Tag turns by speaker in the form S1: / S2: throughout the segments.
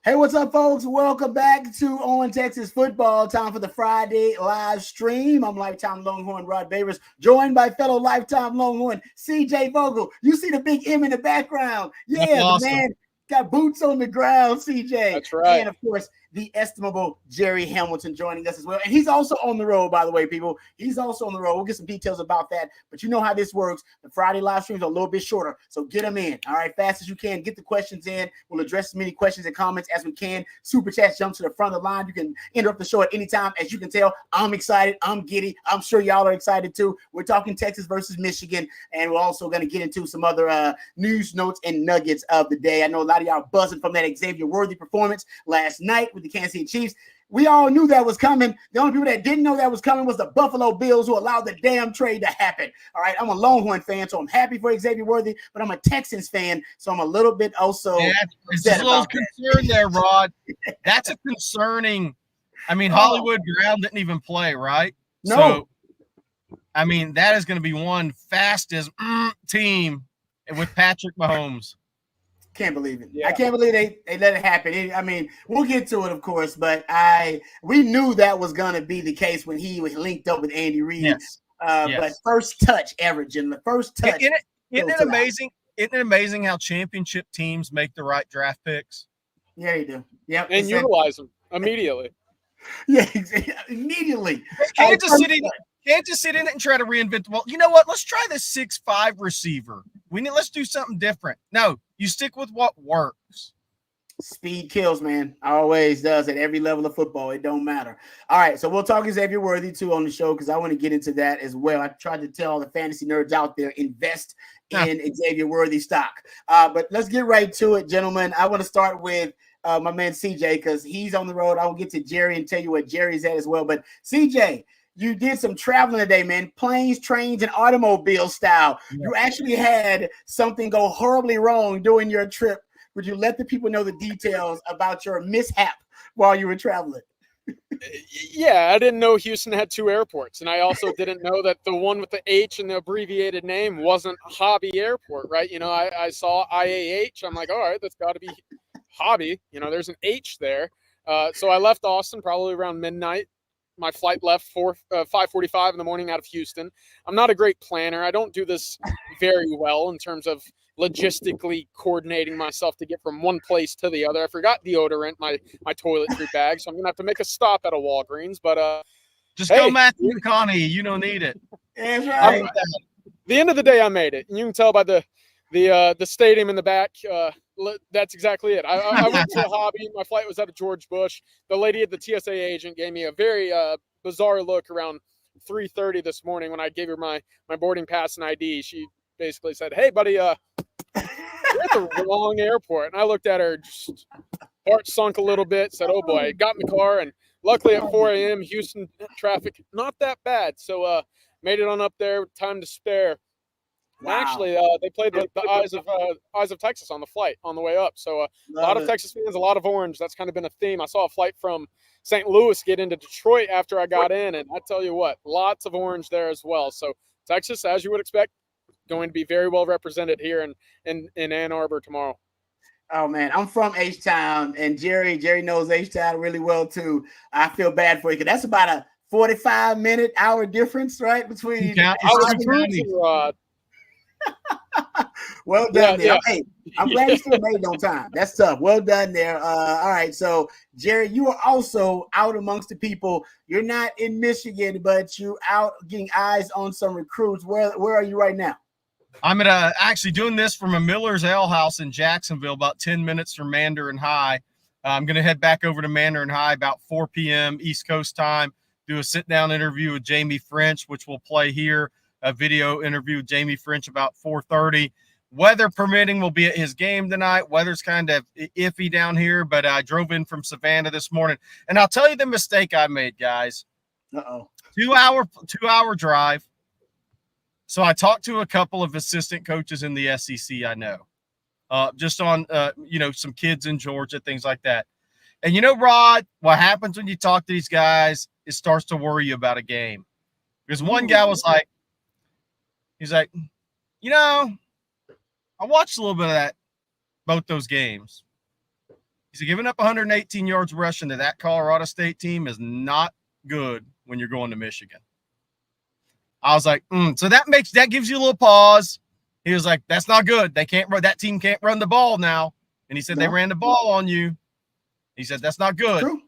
S1: Hey, what's up, folks? Welcome back to On Texas Football. Time for the Friday live stream. I'm lifetime Longhorn Rod Babers, joined by fellow lifetime Longhorn CJ Vogel. You see the big M in the background. Yeah,
S2: awesome.
S1: The man got boots on the ground, CJ.
S3: That's right.
S1: And, of course, the estimable Jerry Hamilton joining us as well. And he's also on the road, by the way, people. He's also on the road. We'll get some details about that. But you know how this works. The Friday live streams are a little bit shorter. So get them in. All right, fast as you can. Get the questions in. We'll address as many questions and comments as we can. Super Chats jump to the front of the line. You can interrupt the show at any time. As you can tell, I'm excited. I'm giddy. I'm sure y'all are excited too. We're talking Texas versus Michigan. And we're also going to get into some other news, notes, and nuggets of the day. I know a lot of y'all buzzing from that Xavier Worthy performance last night with the Kansas City Chiefs. We all knew that was coming. The only people that didn't know that was coming was the Buffalo Bills, who allowed the damn trade to happen. All right, I'm a Longhorn fan, so I'm happy for Xavier Worthy, but I'm a Texans fan, so I'm a little bit also
S2: upset about concern there, Rod. That's a concerning. I mean, Hollywood Brown didn't even play, right?
S1: No.
S2: So, I mean, that is going to be one fastest team with Patrick Mahomes.
S1: Can't believe it.
S3: Yeah.
S1: I can't believe they let it happen. I mean, we'll get to it, of course, but we knew that was going to be the case when he was linked up with Andy Reid.
S2: Yes.
S1: But first touch ever, Jim. The first touch.
S2: Isn't it amazing? Isn't it amazing how championship teams make the right draft picks?
S1: Yeah, you do. Yeah,
S3: and utilize them immediately.
S1: Yeah, immediately.
S2: Kansas City didn't try to reinvent the wheel. You know what? Let's try the 6'5" receiver. Let's do something different. No, you stick with what works.
S1: Speed kills, man. Always does at every level of football. It don't matter. All right, so we'll talk Xavier Worthy too on the show because I want to get into that as well. I tried to tell all the fantasy nerds out there, invest in Xavier Worthy stock. But let's get right to it, gentlemen. I want to start with my man CJ because he's on the road. I will get to Jerry and tell you what Jerry's at as well. But CJ, you did some traveling today, man. Planes, trains, and automobile style. Yeah. You actually had something go horribly wrong during your trip. Would you let the people know the details about your mishap while you were traveling?
S3: Yeah, I didn't know Houston had two airports. And I also didn't know that the one with the H and the abbreviated name wasn't Hobby Airport, right? You know, I saw IAH. I'm like, all right, that's got to be Hobby. You know, there's an H there. So I left Austin probably around midnight. My flight left 5:45 in the morning out of Houston. I'm not a great planner. I don't do this very well in terms of logistically coordinating myself to get from one place to the other. I forgot deodorant, my toiletry bag, so I'm gonna have to make a stop at a Walgreens. But
S2: just go Matthew McConaughey. You don't need it.
S1: That's right.
S3: At the end of the day, I made it. And you can tell by the stadium in the back. That's exactly it. I went to a Hobby. My flight was out of George Bush. The lady at the TSA agent gave me a very bizarre look around 3:30 this morning when I gave her my boarding pass and ID. She basically said, "Hey, buddy, you're at the wrong airport." And I looked at her, just heart sunk a little bit, said, "Oh, boy." Got in the car, and luckily at 4 a.m., Houston traffic, not that bad. So made it on up there, time to spare. Wow. Actually, they played the Eyes of Texas on the flight on the way up. So a lot of Texas fans, a lot of orange. That's kind of been a theme. I saw a flight from St. Louis get into Detroit after I got in, and I tell you what, lots of orange there as well. So Texas, as you would expect, going to be very well represented here in Ann Arbor tomorrow.
S1: Oh, man, I'm from H-Town, and Jerry knows H-Town really well, too. I feel bad for you because that's about a 45-minute, hour difference, right, between
S3: Rod.
S1: Well done there. Yeah. Hey, I'm glad you still made it on time. That's tough. Well done there. All right. So, Jerry, you are also out amongst the people. You're not in Michigan, but you out getting eyes on some recruits. Where are you right now?
S2: I'm at actually doing this from a Miller's Ale House in Jacksonville, about 10 minutes from Mandarin High. I'm going to head back over to Mandarin High about 4 p.m. East Coast time, do a sit-down interview with Jamie French, which will play here. A video interview with Jamie French about 4:30. Weather permitting, will be at his game tonight. Weather's kind of iffy down here, but I drove in from Savannah this morning. And I'll tell you the mistake I made, guys.
S1: Uh-oh.
S2: 2-hour drive. So I talked to a couple of assistant coaches in the SEC I know. Just on, some kids in Georgia, things like that. And Rod, what happens when you talk to these guys, it starts to worry you about a game. Because one guy was like, he's like, I watched a little bit of both those games. He said, giving up 118 yards rushing to that Colorado State team is not good when you're going to Michigan. I was like, so that gives you a little pause. He was like, that's not good. They can't run. That team can't run the ball now. And he said, they ran the ball on you. He said, that's not good.
S1: True.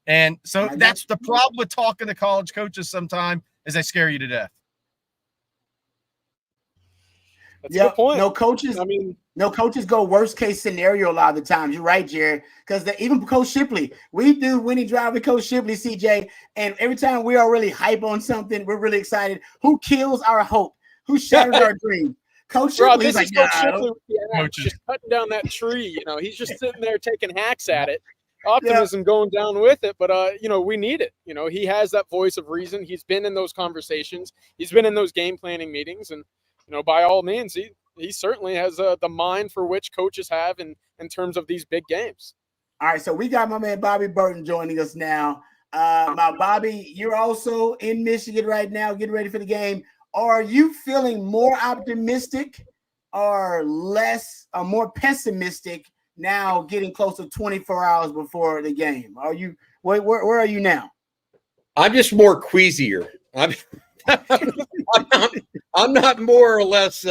S2: And so that's the problem with talking to college coaches sometimes is they scare you to death.
S3: That's a good point.
S1: No coaches go worst case scenario a lot of the times. You're right, Jared. Because even Coach Shipley, we do winning drive with Coach Shipley, CJ, and every time we are really hype on something, we're really excited. Who kills our hope? Who shatters our dream? Coach Shipley is like,
S3: Coach Shipley just cutting down that tree. He's just sitting there taking hacks at it. Optimism going down with it, but we need it. He has that voice of reason. He's been in those conversations. He's been in those game planning meetings, and by all means, he certainly has the mind for which coaches have in terms of these big games.
S1: All right, so we got my man Bobby Burton joining us now. My Bobby, you're also in Michigan right now, getting ready for the game. Are you feeling more optimistic or more pessimistic now, getting close to 24 hours before the game? Are you where are you now?
S4: I'm just more queasier. I'm not more or less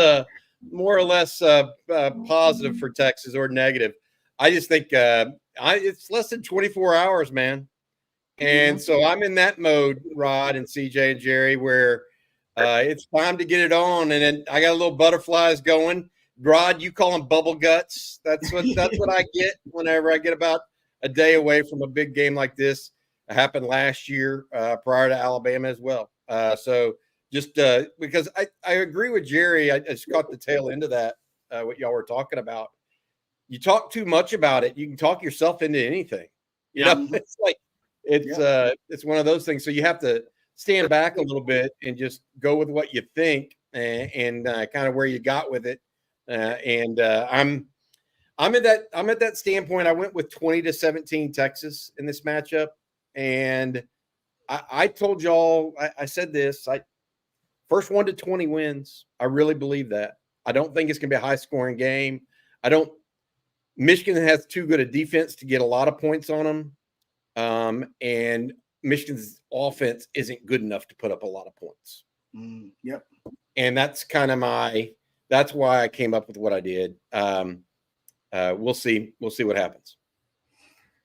S4: positive for Texas or negative. I just think it's less than 24 hours, man. And so I'm in that mode, Rod and CJ and Jerry, where it's time to get it on. And then I got a little butterflies going. Rod, you call them bubble guts. That's what I get whenever I get about a day away from a big game like this. It happened last year prior to Alabama as well. So just because I agree with Jerry, I just caught the tail end of that, what y'all were talking about. You talk too much about it, you can talk yourself into anything. You know, it's like it's one of those things. So you have to stand back a little bit and just go with what you think and kind of where you got with it. I'm at that standpoint. I went with 20-17 Texas in this matchup, and I told y'all, I said this, first 1 to 20 wins. I really believe that. I don't think it's going to be a high scoring game. Michigan has too good a defense to get a lot of points on them. And Michigan's offense isn't good enough to put up a lot of points.
S1: Yep.
S4: And that's kind of that's why I came up with what I did. We'll see what happens.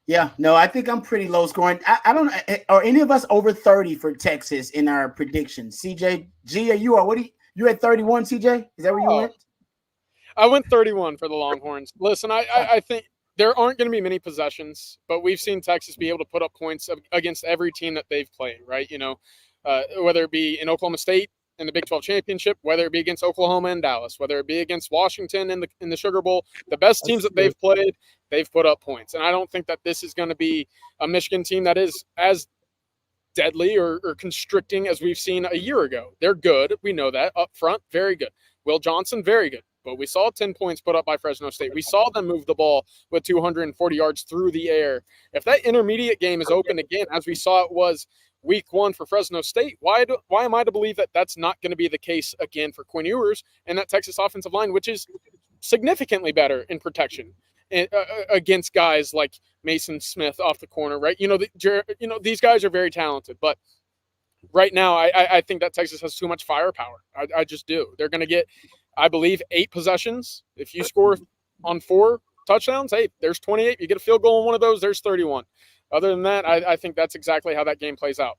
S1: Yeah, no, I think I'm pretty low scoring. I don't know. Are any of us over 30 for Texas in our predictions? CJ, G, you at 31, CJ? Is that where you went?
S3: I went 31 for the Longhorns. Listen, I think there aren't going to be many possessions, but we've seen Texas be able to put up points against every team that they've played, right? Whether it be in Oklahoma State in the Big 12 championship, whether it be against Oklahoma and Dallas, whether it be against Washington in the Sugar Bowl, the best teams that they've played, they've put up points. And I don't think that this is going to be a Michigan team that is as deadly or constricting as we've seen a year ago. They're good. We know that. Up front, very good. Will Johnson, very good. But we saw 10 points put up by Fresno State. We saw them move the ball with 240 yards through the air. If that intermediate game is open again, as we saw it was week 1 for Fresno State, why am I to believe that that's not going to be the case again for Quinn Ewers and that Texas offensive line, which is significantly better in protection against guys like Mason Smith off the corner, right? These guys are very talented, but right now I think that Texas has too much firepower. I just do. They're going to get, I believe, 8 possessions. If you score on 4 touchdowns, hey, there's 28. You get a field goal on one of those, there's 31. Other than that, I think that's exactly how that game plays out.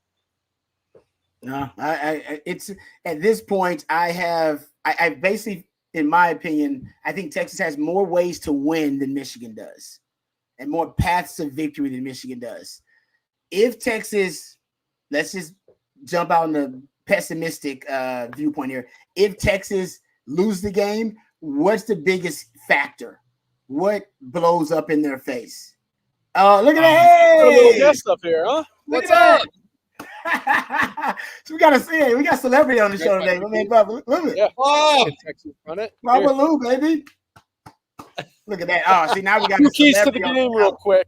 S1: No, it's at this point, I basically, in my opinion, I think Texas has more ways to win than Michigan does and more paths to victory than Michigan does. If Texas, let's just jump out on the pessimistic viewpoint here. If Texas lose the game, what's the biggest factor? What blows up in their face? Look at that!
S3: A little guest up here, huh? What's up?
S1: So we got celebrity on the show today. I mean, Bubba, look at
S3: it. Oh, Texas run it.
S1: Bubba Lou, baby. Look at that. Oh, see, now we got
S3: 2 keys to the game real quick.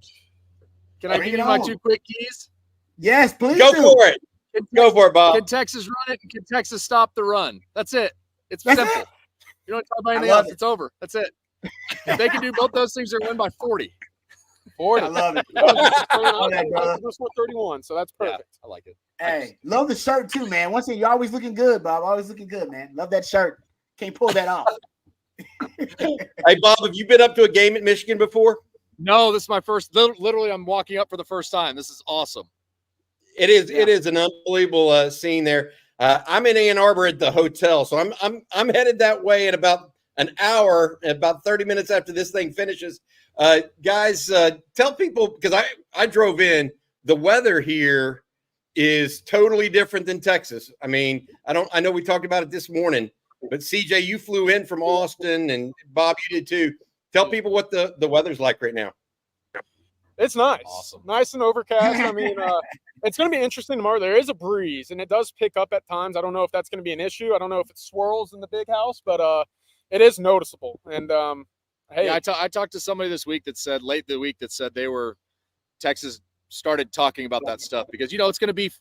S3: Can I give you my 2 quick keys?
S1: Yes, please.
S4: Go for it. Go for it, Bob.
S5: Can Texas run it? And can Texas stop the run? That's it. It's simple.
S1: It?
S5: You don't talk about anything else. It's over. That's it. If they can do both those things, they're win by 40.
S3: 40.
S1: I love it.
S3: Love
S1: that, brother.
S3: Just went 31, so that's perfect.
S5: I like it.
S1: Hey, love the shirt too, man. Once again, you're always looking good, Bob. Always looking good, man. Love that shirt. Can't pull that off.
S4: Hey, Bob, have you been up to a game at Michigan before?
S5: No, this is my first. Literally, I'm walking up for the first time. This is awesome.
S4: It is. Yeah. It is an unbelievable scene there. I'm in Ann Arbor at the hotel, so I'm headed that way in about an hour, about 30 minutes after this thing finishes. Guys, tell people, because I drove in. The weather here is totally different than Texas. I mean, I know we talked about it this morning, but CJ, you flew in from Austin, and Bob, you did too. Tell people what the weather's like right now.
S3: It's nice.
S5: Awesome.
S3: Nice and overcast. I mean, it's going to be interesting tomorrow. There is a breeze, and it does pick up at times. I don't know if that's going to be an issue. I don't know if it swirls in the big house, but it is noticeable. And hey,
S5: yeah, I talked to somebody this week that said late in the week that said Texas started talking about that stuff because it's going to be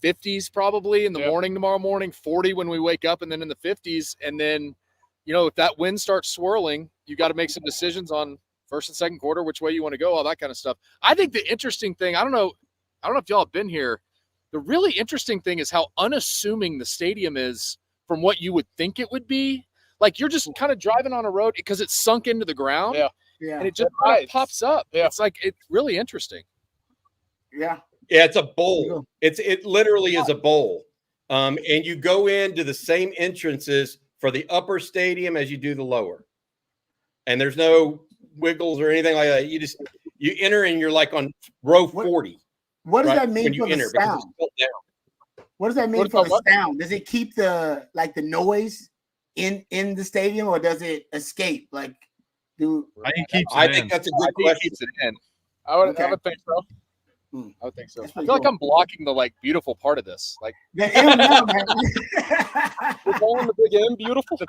S5: 50s probably in the morning tomorrow morning, 40 when we wake up, and then in the 50s, and then if that wind starts swirling, you got to make some decisions on first and second quarter, which way you want to go, all that kind of stuff. I think the interesting thing, I don't know if y'all have been here. The really interesting thing is how unassuming the stadium is from what you would think it would be. Like you're just kind of driving on a road because it's sunk into the ground.
S1: Yeah.
S5: And it just kind of pops up. Yeah. It's really interesting.
S1: Yeah.
S4: Yeah, it's a bowl. It literally is a bowl. And you go into the same entrances for the upper stadium as you do the lower. And there's no wiggles or anything like that. You enter and you're like on row 40.
S1: What does that mean for the sound? What does that mean for the sound? Does it keep the noise in the stadium, or does it escape? I
S4: think that's a good question.
S5: Keeps it in.
S3: I would think so.
S5: I would think so. I feel like I'm blocking the beautiful part of this.
S1: The M now, man.
S3: We're calling the big M beautiful.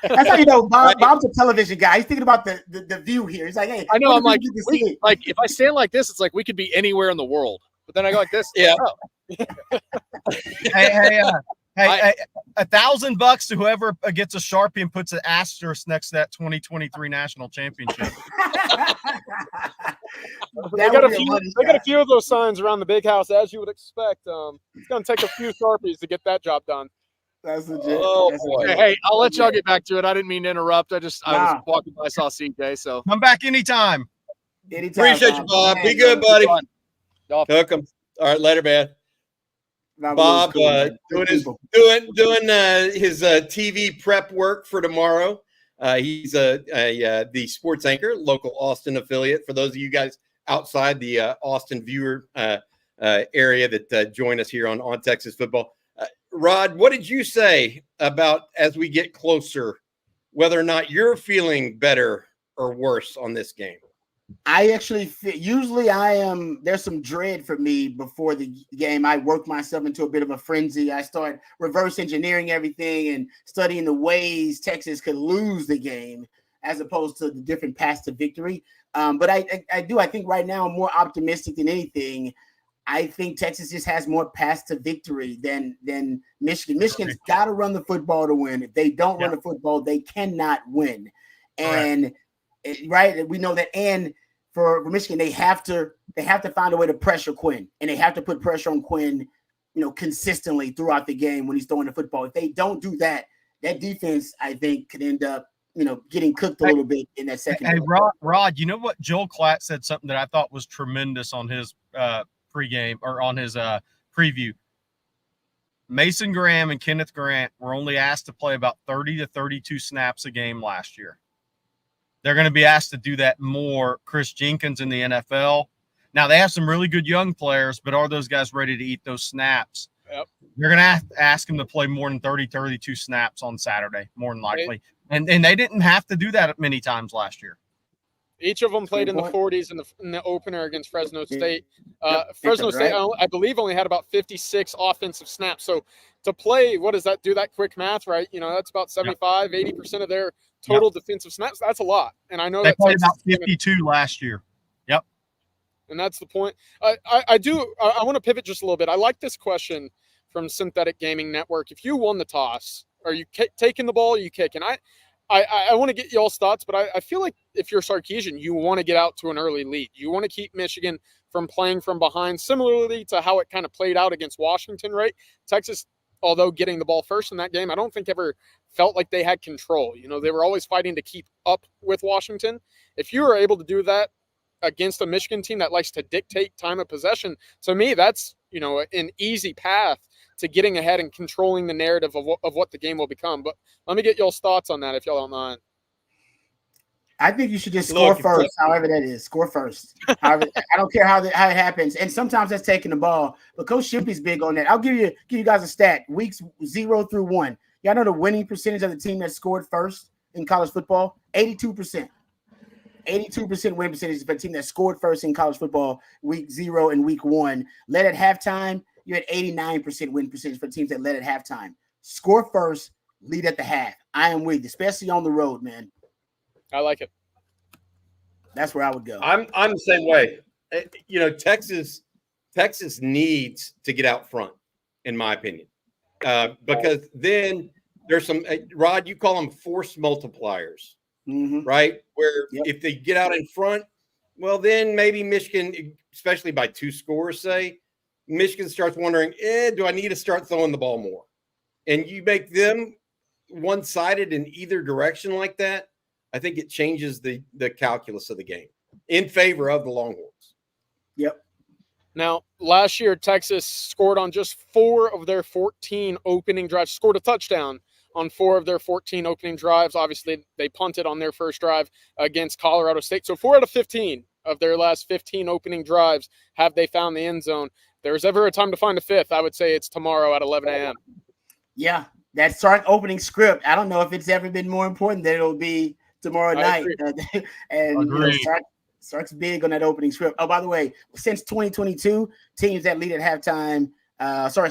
S1: That's how you know Bob's a television guy. He's thinking about the view here. He's like, hey,
S5: I know. I'm like if I stand like this, it's like we could be anywhere in the world. But then I go like this.
S4: Yeah.
S2: Hey, $1,000 to whoever gets a Sharpie and puts an asterisk next to that 2023 national championship.
S3: They got a few of those signs around the big house, as you would expect. It's going to take a few Sharpies to get that job done.
S1: That's legit.
S4: Oh, boy.
S5: Hey, I'll let y'all get back to it. I didn't mean to interrupt. I was walking by, I saw CJ. So
S2: come back anytime.
S4: Appreciate you, Bob. Be good, buddy. Hook 'em. All right, later, man. Bob doing his TV prep work for tomorrow. He's the sports anchor, local Austin affiliate. For those of you guys outside the Austin viewer area that join us here on Texas Football, Rod, what did you say about as we get closer, whether or not you're feeling better or worse on this game?
S1: I actually usually there's some dread for me before the game. I work myself into a bit of a frenzy. I start reverse engineering everything and studying the ways Texas could lose the game as opposed to the different paths to victory. But I think right now I'm more optimistic than anything. I think Texas just has more paths to victory than Michigan. Michigan's got to run the football to win. If they don't run the football, they cannot win. And right, we know that. And for Michigan, they have to find a way to pressure Quinn, and they have to put pressure on Quinn, consistently throughout the game when he's throwing the football. If they don't do that, that defense, I think, could end up, getting cooked a little bit in that second.
S2: Hey, Rod, you know what? Joel Klatt said something that I thought was tremendous on his pregame or on his preview. Mason Graham and Kenneth Grant were only asked to play about 30 to 32 snaps a game last year. They're going to be asked to do that more. Chris Jenkins in the NFL. Now, they have some really good young players, but are those guys ready to eat those snaps?
S3: Yep.
S2: You're going to have to ask them to play more than 30, 32 snaps on Saturday, more than likely. And they didn't have to do that many times last year.
S3: Each of them played in the 40s in the opener against Fresno State. Fresno State, I believe, only had about 56 offensive snaps. So to play, what does that do? That quick math, right? That's about 75, 80% of their total defensive snaps. That's a lot. And I know
S2: they played about 52 last year. Yep.
S3: And that's the point. I want to pivot just a little bit. I like this question from Synthetic Gaming Network. If you won the toss, are you taking the ball or are you kicking? I want to get y'all's thoughts, but I feel like if you're Sarkisian, you want to get out to an early lead. You want to keep Michigan from playing from behind, similarly to how it kind of played out against Washington, right? Texas, although getting the ball first in that game, I don't think ever felt like they had control. They were always fighting to keep up with Washington. If you were able to do that against a Michigan team that likes to dictate time of possession, to me, that's, an easy path to getting ahead and controlling the narrative of what the game will become. But let me get y'all's thoughts on that if y'all don't mind.
S1: I think you should just score first, however that is. Score first. However, I don't care how it happens. And sometimes that's taking the ball. But Coach Shippey's big on that. I'll give you guys a stat. Weeks 0 through 1. Y'all know the winning percentage of the team that scored first in college football? 82%. 82% win percentage for the team that scored first in college football, week 0 and week 1. Led at halftime, you had 89% win percentage for teams that led at halftime. Score first, lead at the half. I am with you, especially on the road, man.
S3: I like it.
S1: That's where I would go.
S4: I'm the same way. Texas needs to get out front, in my opinion, because then there's some Rod. You call them force multipliers, right? Where if they get out in front, well, then maybe Michigan, especially by 2 scores, say Michigan starts wondering, do I need to start throwing the ball more? And you make them one-sided in either direction like that. I think it changes the calculus of the game in favor of the Longhorns.
S1: Yep.
S3: Now, last year, Texas scored on just 4 of their 14 opening drives, scored a touchdown on 4 of their 14 opening drives. Obviously, they punted on their first drive against Colorado State. So 4 out of 15 of their last 15 opening drives have they found the end zone. If there's ever a time to find a 5th, I would say it's tomorrow at 11 a.m.
S1: Yeah, that Sark opening script. I don't know if it's ever been more important than it'll be tomorrow night. And Sark's big on that opening script. Oh, by the way, since 2022, teams that lead at halftime,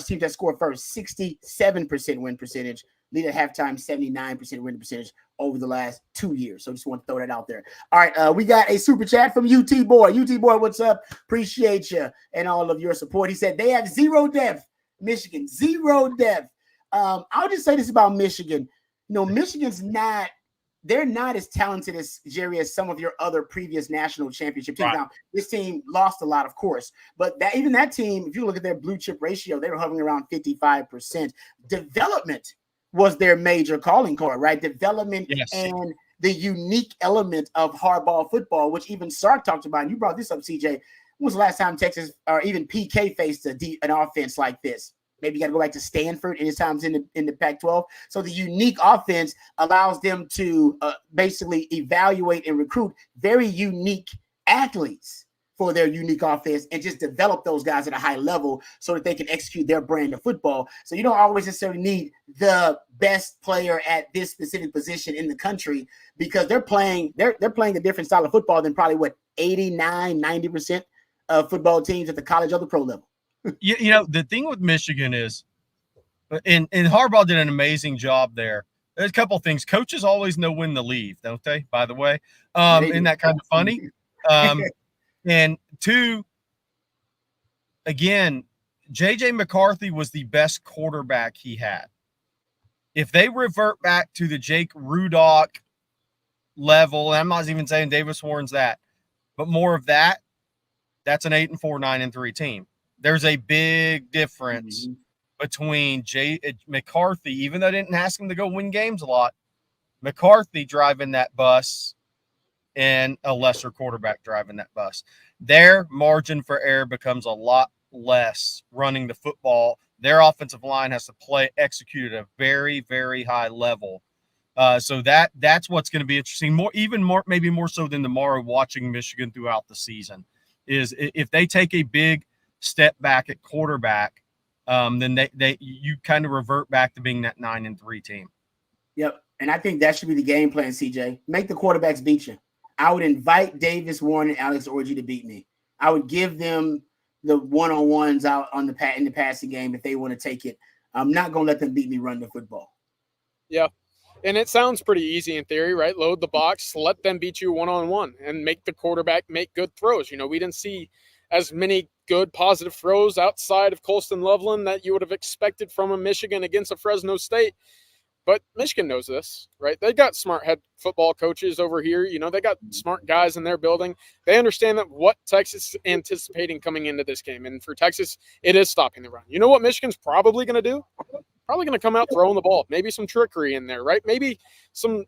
S1: teams that score first, 67% win percentage, lead at halftime, 79% win percentage over the last 2 years. So just want to throw that out there. All right, we got a super chat from UT Boy. UT Boy, what's up? Appreciate you and all of your support. He said they have 0 depth, Michigan, 0 depth. I'll just say this about Michigan. Michigan's not. They're not as talented as Jerry as some of your other previous national championship teams. Right. Now, this team lost a lot, of course, but even that team, if you look at their blue chip ratio, they were hovering around 55%. Development was their major calling card, right? Development and the unique element of hardball football, which even Sark talked about. And you brought this up, CJ. When was the last time Texas or even PK faced an offense like this? Maybe you got to go back to Stanford in his times in the Pac-12. So the unique offense allows them to basically evaluate and recruit very unique athletes for their unique offense and just develop those guys at a high level so that they can execute their brand of football. So you don't always necessarily need the best player at this specific position in the country because they're playing a different style of football than probably 89-90% of football teams at the college or the pro level.
S2: The thing with Michigan is, and Harbaugh did an amazing job there. There's a couple of things. Coaches always know when to leave, don't they? By the way, isn't that kind of funny? And 2, again, J.J. McCarthy was the best quarterback he had. If they revert back to the Jake Rudock level, and I'm not even saying Davis Warren's that, but more of that, that's an 8-4, 9-3 team. There's a big difference between McCarthy, even though I didn't ask him to go win games a lot, McCarthy driving that bus and a lesser quarterback driving that bus. Their margin for error becomes a lot less running the football. Their offensive line has to execute at a very, very high level. So that's what's going to be interesting. Maybe more so than tomorrow watching Michigan throughout the season is if they take a big step back at quarterback, then you kind of revert back to being that 9-3 team.
S1: Yep. And I think that should be the game plan, CJ. Make the quarterbacks beat you. I would invite Davis, Warren, and Alex Orji to beat me. I would give them the one-on-ones out in the passing game if they want to take it. I'm not going to let them beat me run the football.
S3: Yeah. And it sounds pretty easy in theory, right? Load the box, let them beat you one-on-one, and make the quarterback make good throws. We didn't see as many good positive throws outside of Colston Loveland that you would have expected from a Michigan against a Fresno State. But Michigan knows this, right? They got smart head football coaches over here. They got smart guys in their building. They understand that what Texas is anticipating coming into this game. And for Texas, it is stopping the run. You know what Michigan's probably going to do? Probably going to come out throwing the ball. Maybe some trickery in there, right? Maybe some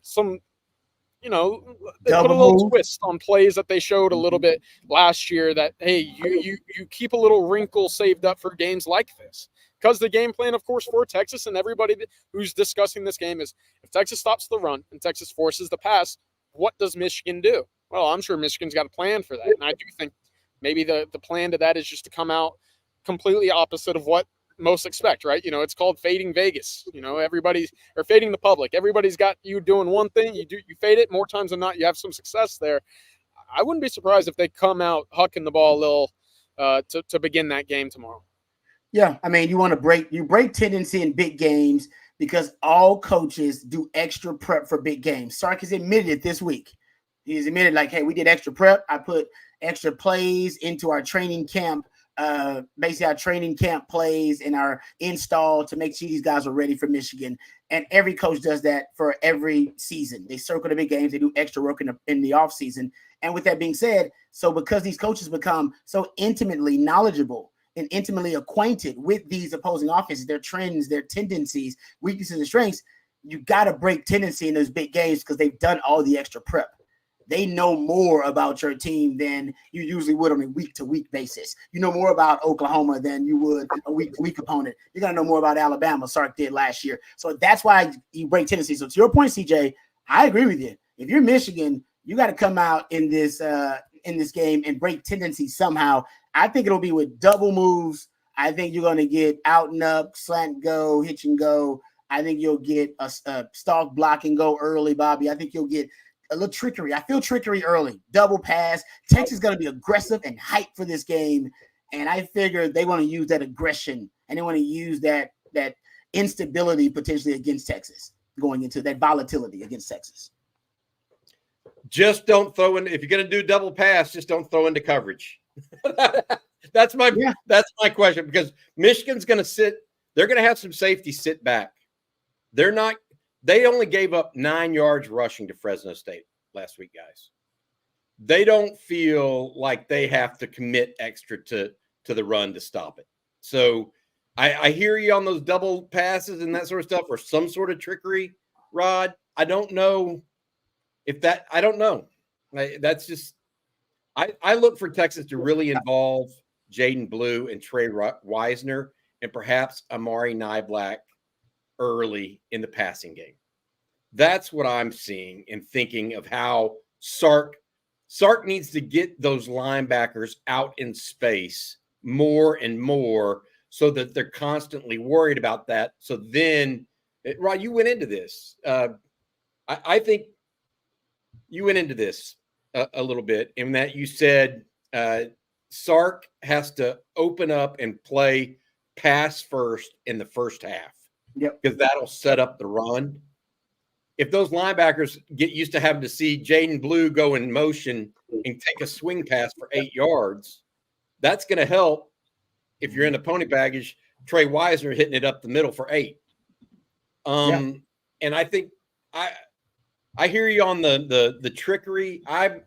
S3: they put a little twist on plays that they showed a little bit last year that, hey, you keep a little wrinkle saved up for games like this. Because the game plan, of course, for Texas and everybody who's discussing this game is if Texas stops the run and Texas forces the pass, what does Michigan do? Well, I'm sure Michigan's got a plan for that. And I do think maybe the plan to that is just to come out completely opposite of what most expect, right? It's called fading Vegas. Everybody's or fading the public. Everybody's got you doing one thing. You fade it more times than not. You have some success there. I wouldn't be surprised if they come out hucking the ball a little to begin that game tomorrow.
S1: Yeah, I mean, you break tendency in big games because all coaches do extra prep for big games. Sark has admitted it this week. He's admitted, like, hey, we did extra prep. I put extra plays into our training camp, basically our training camp plays and our install to make sure these guys are ready for Michigan. And every coach does that for every season. They circle the big games. They do extra work in the offseason. And with that being said, so because these coaches become so intimately knowledgeable and intimately acquainted with these opposing offenses, their trends, their tendencies, weaknesses, and strengths, you got to break tendency in those big games because they've done all the extra prep. They know more about your team than you usually would on a week-to-week basis. You know more about Oklahoma than you would a week-to-week opponent. You're going to know more about Alabama, Sark did last year. So that's why you break tendency. So to your point, CJ, I agree with you. If you're Michigan, you got to come out in this game and break tendency somehow. I think it'll be with double moves. I think you're going to get out and up, slant go, hitch and go. I think you'll get a stalk block and go early, Bobby. I think you'll get a little trickery. I feel trickery early. Double pass. Texas is going to be aggressive and hyped for this game. And I figure they want to use that aggression and they want to use that instability potentially against Texas, going into that volatility against Texas.
S4: Just don't throw in. If you're going to do double pass, just don't throw into coverage. That's my question, because Michigan's going to sit. They're going to have some safety sit back. They only gave up 9 yards rushing to Fresno State last week, guys. They don't feel like they have to commit extra to the run to stop it. So I hear you on those double passes and that sort of stuff, or some sort of trickery, Rod. I don't know. I don't know. That's just, I look for Texas to really involve Jaden Blue and Trey Wisner and perhaps Amari Niblack early in the passing game. That's what I'm seeing and thinking of how Sark needs to get those linebackers out in space more and more so that they're constantly worried about that. So then, Rod, you went into this. I think you went into this a little bit in that you said Sark has to open up and play pass first in the first half.
S1: Yep.
S4: Because that'll set up the run. If those linebackers get used to having to see Jaden Blue go in motion and take a swing pass for 8 yards, that's going to help. If you're in the pony package, Trey Wisner hitting it up the middle for 8. And I think I hear you on the trickery. I'm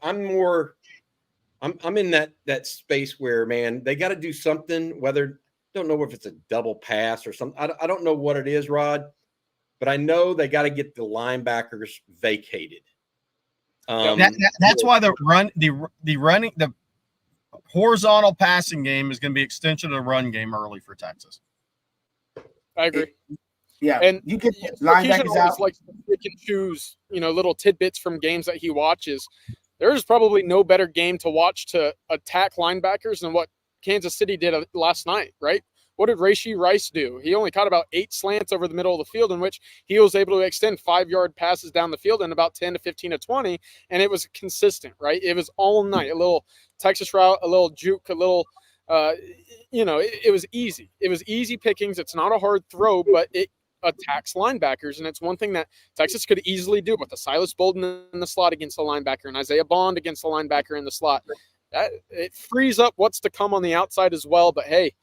S4: in that space where, man, they got to do something. Don't know if it's a double pass or something. I don't know what it is, Rod, but I know they got to get the linebackers vacated.
S2: That's why the horizontal passing game is going to be extension of the run game early for Texas.
S3: I agree.
S1: And you get linebackers out.
S3: Like they can choose, little tidbits from games that he watches. There's probably no better game to watch to attack linebackers than what Kansas City did last night, right? What did Rashee Rice do? He only caught about 8 slants over the middle of the field, in which he was able to extend 5-yard passes down the field in about 10 to 15 to 20, and it was consistent, right? It was all night. A little Texas route, a little juke, a little, it was easy. It was easy pickings. It's not a hard throw, but it attacks linebackers, and it's one thing that Texas could easily do with the Silas Bolden in the slot against the linebacker and Isaiah Bond against the linebacker in the slot. It frees up what's to come on the outside as well. But hey,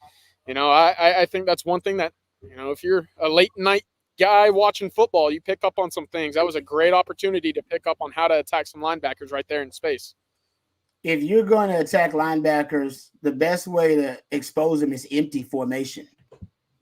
S3: I think that's one thing that, if you're a late night guy watching football, you pick up on some things. That was a great opportunity to pick up on how to attack some linebackers right there in space.
S1: If you're going to attack linebackers, the best way to expose them is empty formation.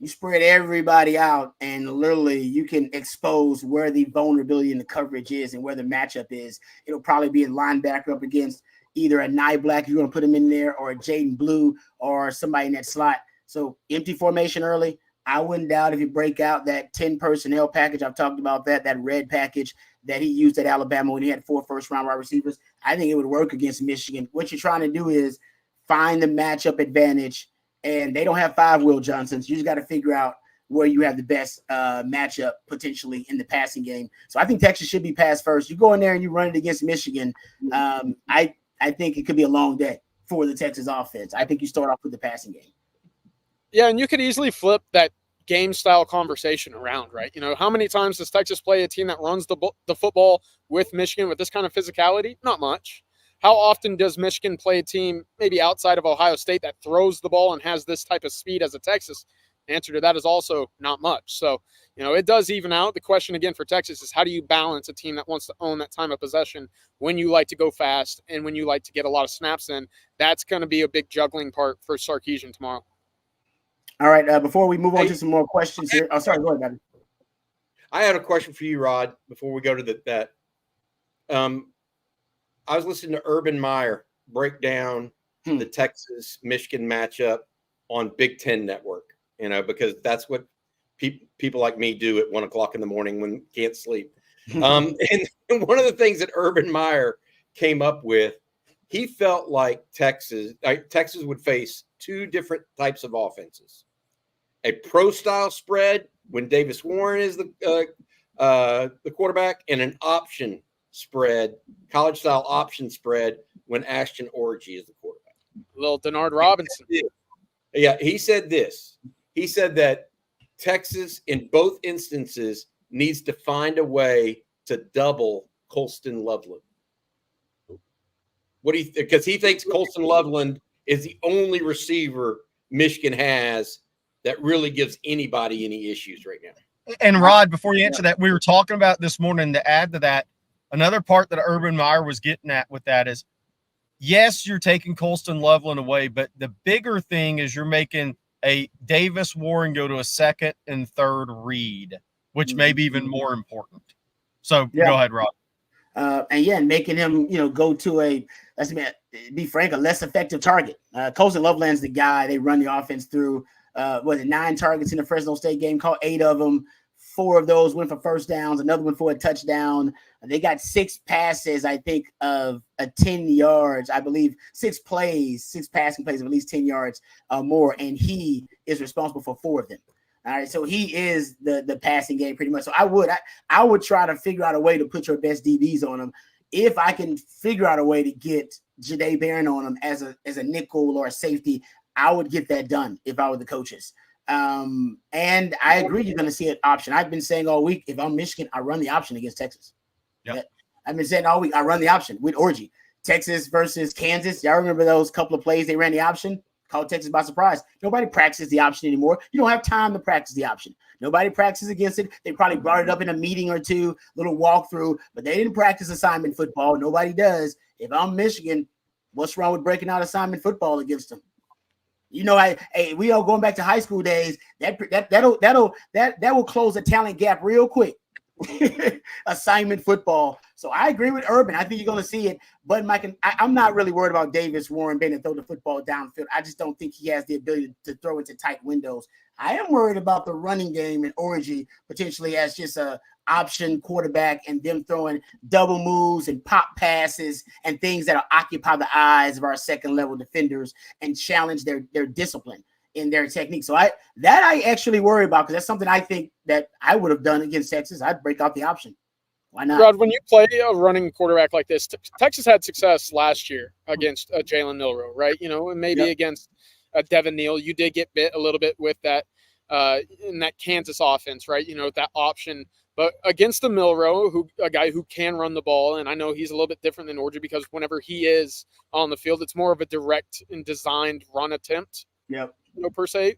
S1: You spread everybody out, and literally you can expose where the vulnerability in the coverage is and where the matchup is. It'll probably be a linebacker up against either a Nye Black, you're going to put him in there, or a Jaden Blue, or somebody in that slot. So empty formation early. I wouldn't doubt if you break out that 10 personnel package. I've talked about that red package that he used at Alabama when he had 4 first-round wide receivers. I think it would work against Michigan. What you're trying to do is find the matchup advantage, and they don't have 5 Will Johnsons. You just got to figure out where you have the best matchup potentially in the passing game. So I think Texas should be pass first. You go in there and you run it against Michigan. I think it could be a long day for the Texas offense. I think you start off with the passing game.
S3: Yeah, and you could easily flip that game-style conversation around, right? You know, how many times does Texas play a team that runs the football with Michigan with this kind of physicality? Not much. How often does Michigan play a team maybe outside of Ohio State that throws the ball and has this type of speed as a Texas? The answer to that is also not much. So, you know, it does even out. The question again for Texas is how do you balance a team that wants to own that time of possession when you like to go fast and when you like to get a lot of snaps in? That's going to be a big juggling part for Sarkisian tomorrow.
S1: All right, before we move on to some more questions here. Oh, sorry, go ahead, buddy.
S4: I had a question for you, Rod, before we go to that. I was listening to Urban Meyer break down the Texas-Michigan matchup on Big Ten Network, you know, because that's what people like me do at 1 o'clock in the morning when can't sleep. And one of the things that Urban Meyer came up with, he felt like Texas would face 2 different types of offenses: a pro-style spread when Davis Warren is the quarterback, and an option spread, college-style option spread when Ashton Orji is the quarterback.
S3: Little Denard Robinson.
S4: Yeah, he said this. He said that Texas, in both instances, needs to find a way to double Colston Loveland. Because he thinks Colston Loveland is the only receiver Michigan has that really gives anybody any issues right now.
S2: And Rod, before you answer that, we were talking about this morning to add to that. Another part that Urban Meyer was getting at with that is, yes, you're taking Colston Loveland away, but the bigger thing is you're making a Davis Warren go to a second and third read, which may be even more important. So Go ahead, Rod.
S1: And making him, go to let's be frank, a less effective target. Colston Loveland's the guy they run the offense through. 9 targets in the Fresno State game, caught 8 of them. 4 of those went for first downs, another one for a touchdown. They got 6 passes, I think, of 10 yards. I believe 6 passing plays of at least 10 yards more, and he is responsible for 4 of them. All right, so he is the passing game pretty much. So I would try to figure out a way to put your best DBs on him. If I can figure out a way to get Jahdae Barron on him as a nickel or a safety, I would get that done if I were the coaches. And I agree you're going to see an option. I've been saying all week, if I'm Michigan, I run the option against Texas. Yep. I've been saying all week, I run the option with Orji. Texas versus Kansas. Y'all remember those couple of plays they ran the option? Caught Texas by surprise. Nobody practices the option anymore. You don't have time to practice the option. Nobody practices against it. They probably brought it up in a meeting or 2, little walkthrough, but they didn't practice assignment football. Nobody does. If I'm Michigan, what's wrong with breaking out assignment football against them? We all going back to high school days. That will close a talent gap real quick. Assignment football. So I agree with Urban. I think you're going to see it. But Mike, I'm not really worried about Davis Warren being able to throw the football downfield. I just don't think he has the ability to throw into tight windows. I am worried about the running game and Orji potentially as just a option quarterback and them throwing double moves and pop passes and things that will occupy the eyes of our second level defenders and challenge their discipline in their technique. So I actually worry about, because that's something I think that I would have done against Texas. I'd break out the option. Why not?
S3: Rod, when you play a running quarterback like this, Texas had success last year against Jalen Milroe, right? And maybe against Devin Neal, you did get bit a little bit with that in that Kansas offense, right? That option. But against the Milroe, a guy who can run the ball, and I know he's a little bit different than Orji because whenever he is on the field, it's more of a direct and designed run attempt.
S1: Yep.
S3: Per se.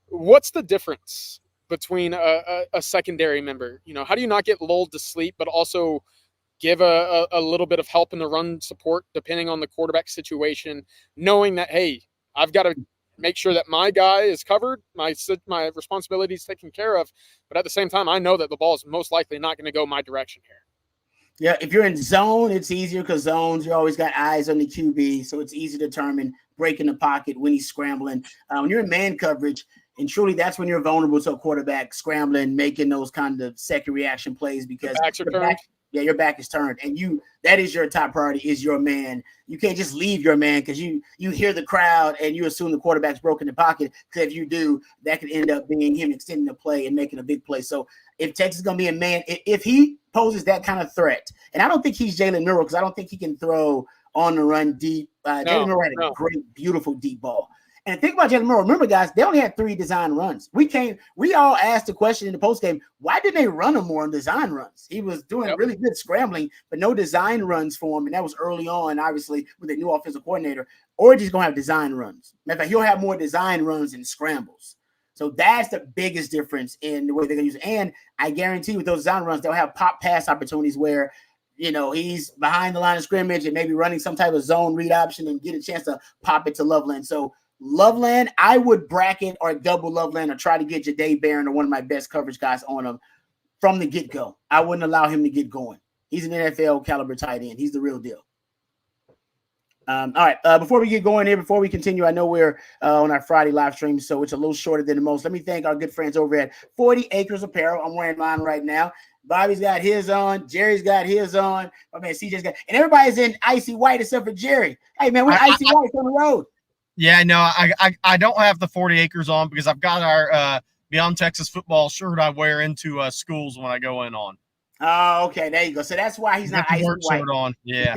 S3: What's the difference between a secondary member? You know, how do you not get lulled to sleep, but also give a little bit of help in the run support depending on the quarterback situation, knowing that, hey, I've got to make sure that my guy is covered, my responsibility is taken care of, but at the same time, I know that the ball is most likely not going to go my direction here.
S1: Yeah, if you're in zone, it's easier because zones, you always got eyes on the QB, so it's easy to determine breaking the pocket when he's scrambling. When you're in man coverage, and truly that's when you're vulnerable to a quarterback scrambling, making those kind of second reaction plays because your back is turned, and that is your top priority is your man. You can't just leave your man because you hear the crowd and you assume the quarterback's broken the pocket, because if you do, that could end up being him extending the play and making a big play. So if Texas is going to be a man, if he poses that kind of threat, and I don't think he's Jalen Milroe because I don't think he can throw on the run deep. Jalen Milroe had a great, beautiful deep ball. And think about Jalen Milroe. Remember, guys, they only had 3 design runs. We all asked the question in the postgame, why didn't they run him more on design runs? He was doing really good scrambling, but no design runs for him. And that was early on, obviously, with a new offensive coordinator. Or he's going to have design runs. Matter of fact, he'll have more design runs than scrambles. So that's the biggest difference in the way they're going to use it. And I guarantee with those design runs, they'll have pop pass opportunities where, you know, he's behind the line of scrimmage and maybe running some type of zone read option and get a chance to pop it to Loveland. So Loveland, I would bracket or double Loveland or try to get Ja'Day Barron or one of my best coverage guys on him from the get-go. I wouldn't allow him to get going. He's an NFL caliber tight end. He's the real deal. All right. Before we get going here, before we continue, I know we're on our Friday live stream, so it's a little shorter than the most. Let me thank our good friends over at 40 Acres Apparel. I'm wearing mine right now. Bobby's got his on. Jerry's got his on. My man CJ's got, and everybody's in icy white except for Jerry. Hey man, we're icy white on the road.
S2: Yeah, no, I don't have the 40 acres on because I've got our Beyond Texas Football shirt I wear into schools when I go in on.
S1: Oh, okay, there you go. So that's why he's not icy white
S2: on. Yeah,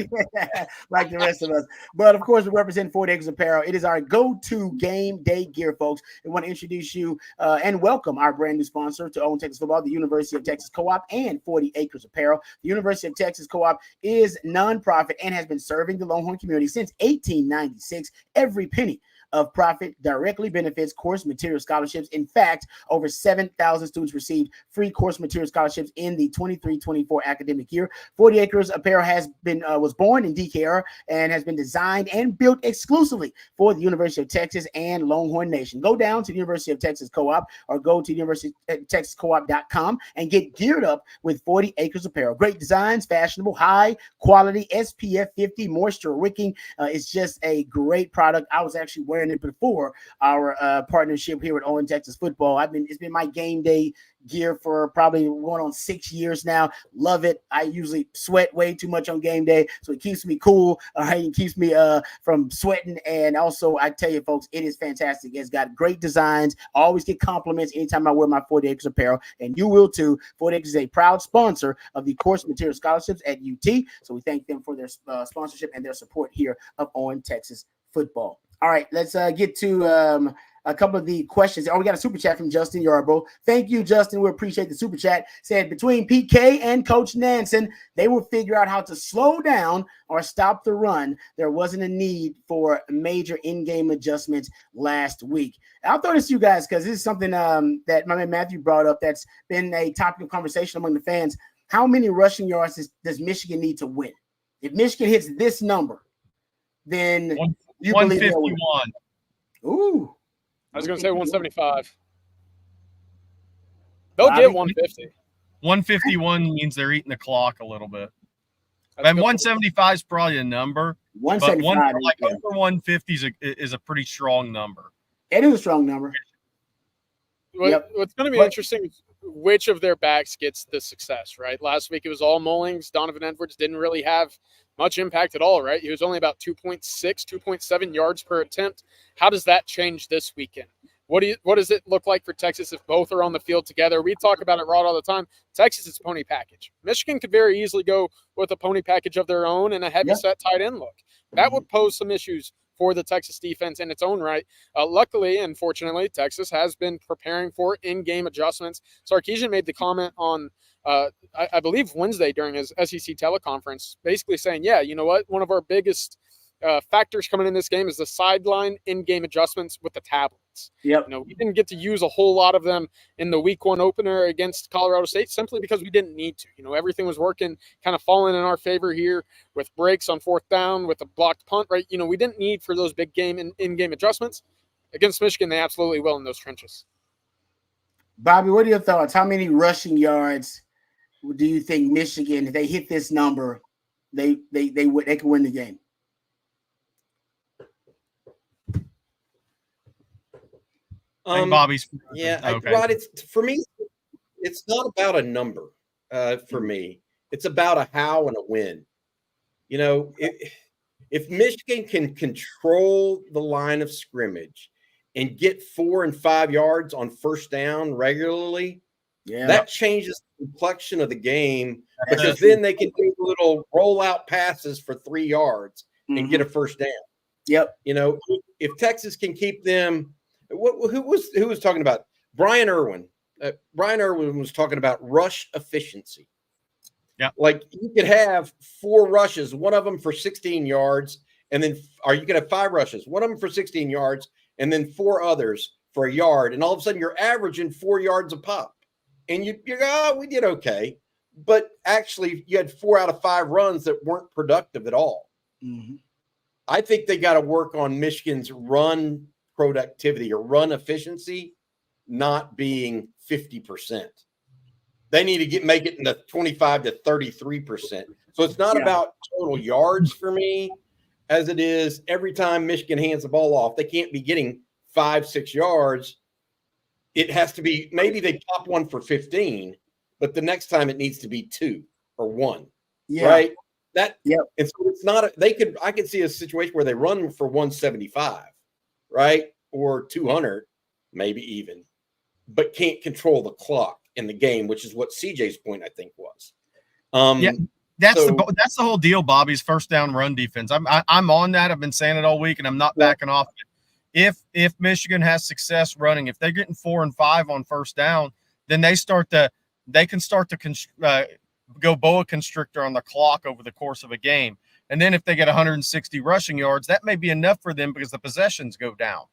S1: like the rest of us. But of course, we represent 40 Acres Apparel. It is our go-to game day gear, folks. We want to introduce you and welcome our brand new sponsor to Own Texas Football, the University of Texas Co-op and 40 Acres Apparel. The University of Texas Co-op is nonprofit and has been serving the Longhorn community since 1896. Every penny of profit directly benefits course material scholarships. In fact, over 7,000 students received free course material scholarships in the 23-24 academic year. 40 Acres Apparel has been was born in DKR and has been designed and built exclusively for the University of Texas and Longhorn Nation. Go down to the University of Texas Co-op or go to universitytexascoop.com and get geared up with 40 Acres Apparel. Great designs, fashionable, high quality, SPF 50, moisture wicking. It's just a great product. I was actually wearing it before our partnership here with Owen Texas Football. It's been my game day gear for probably going on 6 years now. Love it. I usually sweat way too much on game day, so it keeps me cool. It keeps me from sweating. And also, I tell you, folks, it is fantastic. It's got great designs. I always get compliments anytime I wear my 40 Acres Apparel, and you will too. 40 Acres is a proud sponsor of the course material scholarships at UT, so we thank them for their sponsorship and their support here of Owen Texas Football. All right, let's get to a couple of the questions. Oh, we got a super chat from Justin Yarbrough. Thank you, Justin. We appreciate the super chat. Said between PK and Coach Nansen, they will figure out how to slow down or stop the run. There wasn't a need for major in-game adjustments last week. I'll throw this to you guys because this is something that my man Matthew brought up that's been a topic of conversation among the fans. How many rushing yards does Michigan need to win? If Michigan hits this number, then you
S2: 151.
S1: Ooh.
S3: I was going to say 175. They'll get 150.
S2: 151 means they're eating the clock a little bit. And 175 is probably a number.
S1: 175.
S2: But over 150 is a pretty strong number.
S1: It is a strong number.
S3: What's going to be interesting is which of their backs gets the success, right? Last week it was all Mullings. Donovan Edwards didn't really have much impact at all, right? He was only about 2.6, 2.7 yards per attempt. How does that change this weekend? What does it look like for Texas if both are on the field together? We talk about it, Rod, all the time. Texas is pony package. Michigan could very easily go with a pony package of their own and a heavy set tight end look. That would pose some issues for the Texas defense in its own right. Luckily, and fortunately, Texas has been preparing for in-game adjustments. Sarkisian made the comment on, I believe, Wednesday during his SEC teleconference, basically saying, yeah, you know what? One of our biggest factors coming in this game is the sideline in-game adjustments with the tablets. sets.
S1: Yep.
S3: We didn't get to use a whole lot of them in the week 1 opener against Colorado State simply because we didn't need to. Everything was working, kind of falling in our favor here with breaks on 4th down, with a blocked punt, right? We didn't need for those big game and in-game adjustments. Against Michigan, they absolutely will in those trenches.
S1: Bobby, what are your thoughts? How many rushing yards do you think Michigan, if they hit this number, they could win the game?
S2: Bobby's.
S4: Yeah,
S2: okay.
S4: Rod. For me, it's not about a number. For me, it's about a how and a when. If Michigan can control the line of scrimmage and get 4 and 5 yards on first down regularly, that changes the complexion of the game, because then they can do little rollout passes for 3 yards and get a first down.
S1: Yep.
S4: If Texas can keep them, who was talking about Brian Irwin? Brian Irwin was talking about rush efficiency.
S2: Yeah,
S4: like you could have 4 rushes, one of them for 16 yards, and then you could have 5 rushes, one of them for 16 yards, and then 4 others for a yard, and all of a sudden you're averaging 4 yards a pop, and you go, we did okay, but actually you had 4 out of 5 runs that weren't productive at all.
S1: Mm-hmm.
S4: I think they got to work on Michigan's run productivity or run efficiency not being 50%. They need to make it in the 25 to 33%. So it's not about total yards for me as it is every time Michigan hands the ball off. They can't be getting 5-6 yards. It has to be, maybe they pop one for 15, but the next time it needs to be 2 or 1. Yeah. Right? And so it's not, I could see a situation where they run for 175, right? Or 200, maybe even, but can't control the clock in the game, which is what CJ's point, I think, was.
S2: That's the whole deal. Bobby's first down run defense. I'm on that. I've been saying it all week, and I'm not backing off. If Michigan has success running, if they're getting 4 and 5 on first down, then they can start to go boa constrictor on the clock over the course of a game. And then if they get 160 rushing yards, that may be enough for them because the possessions go down.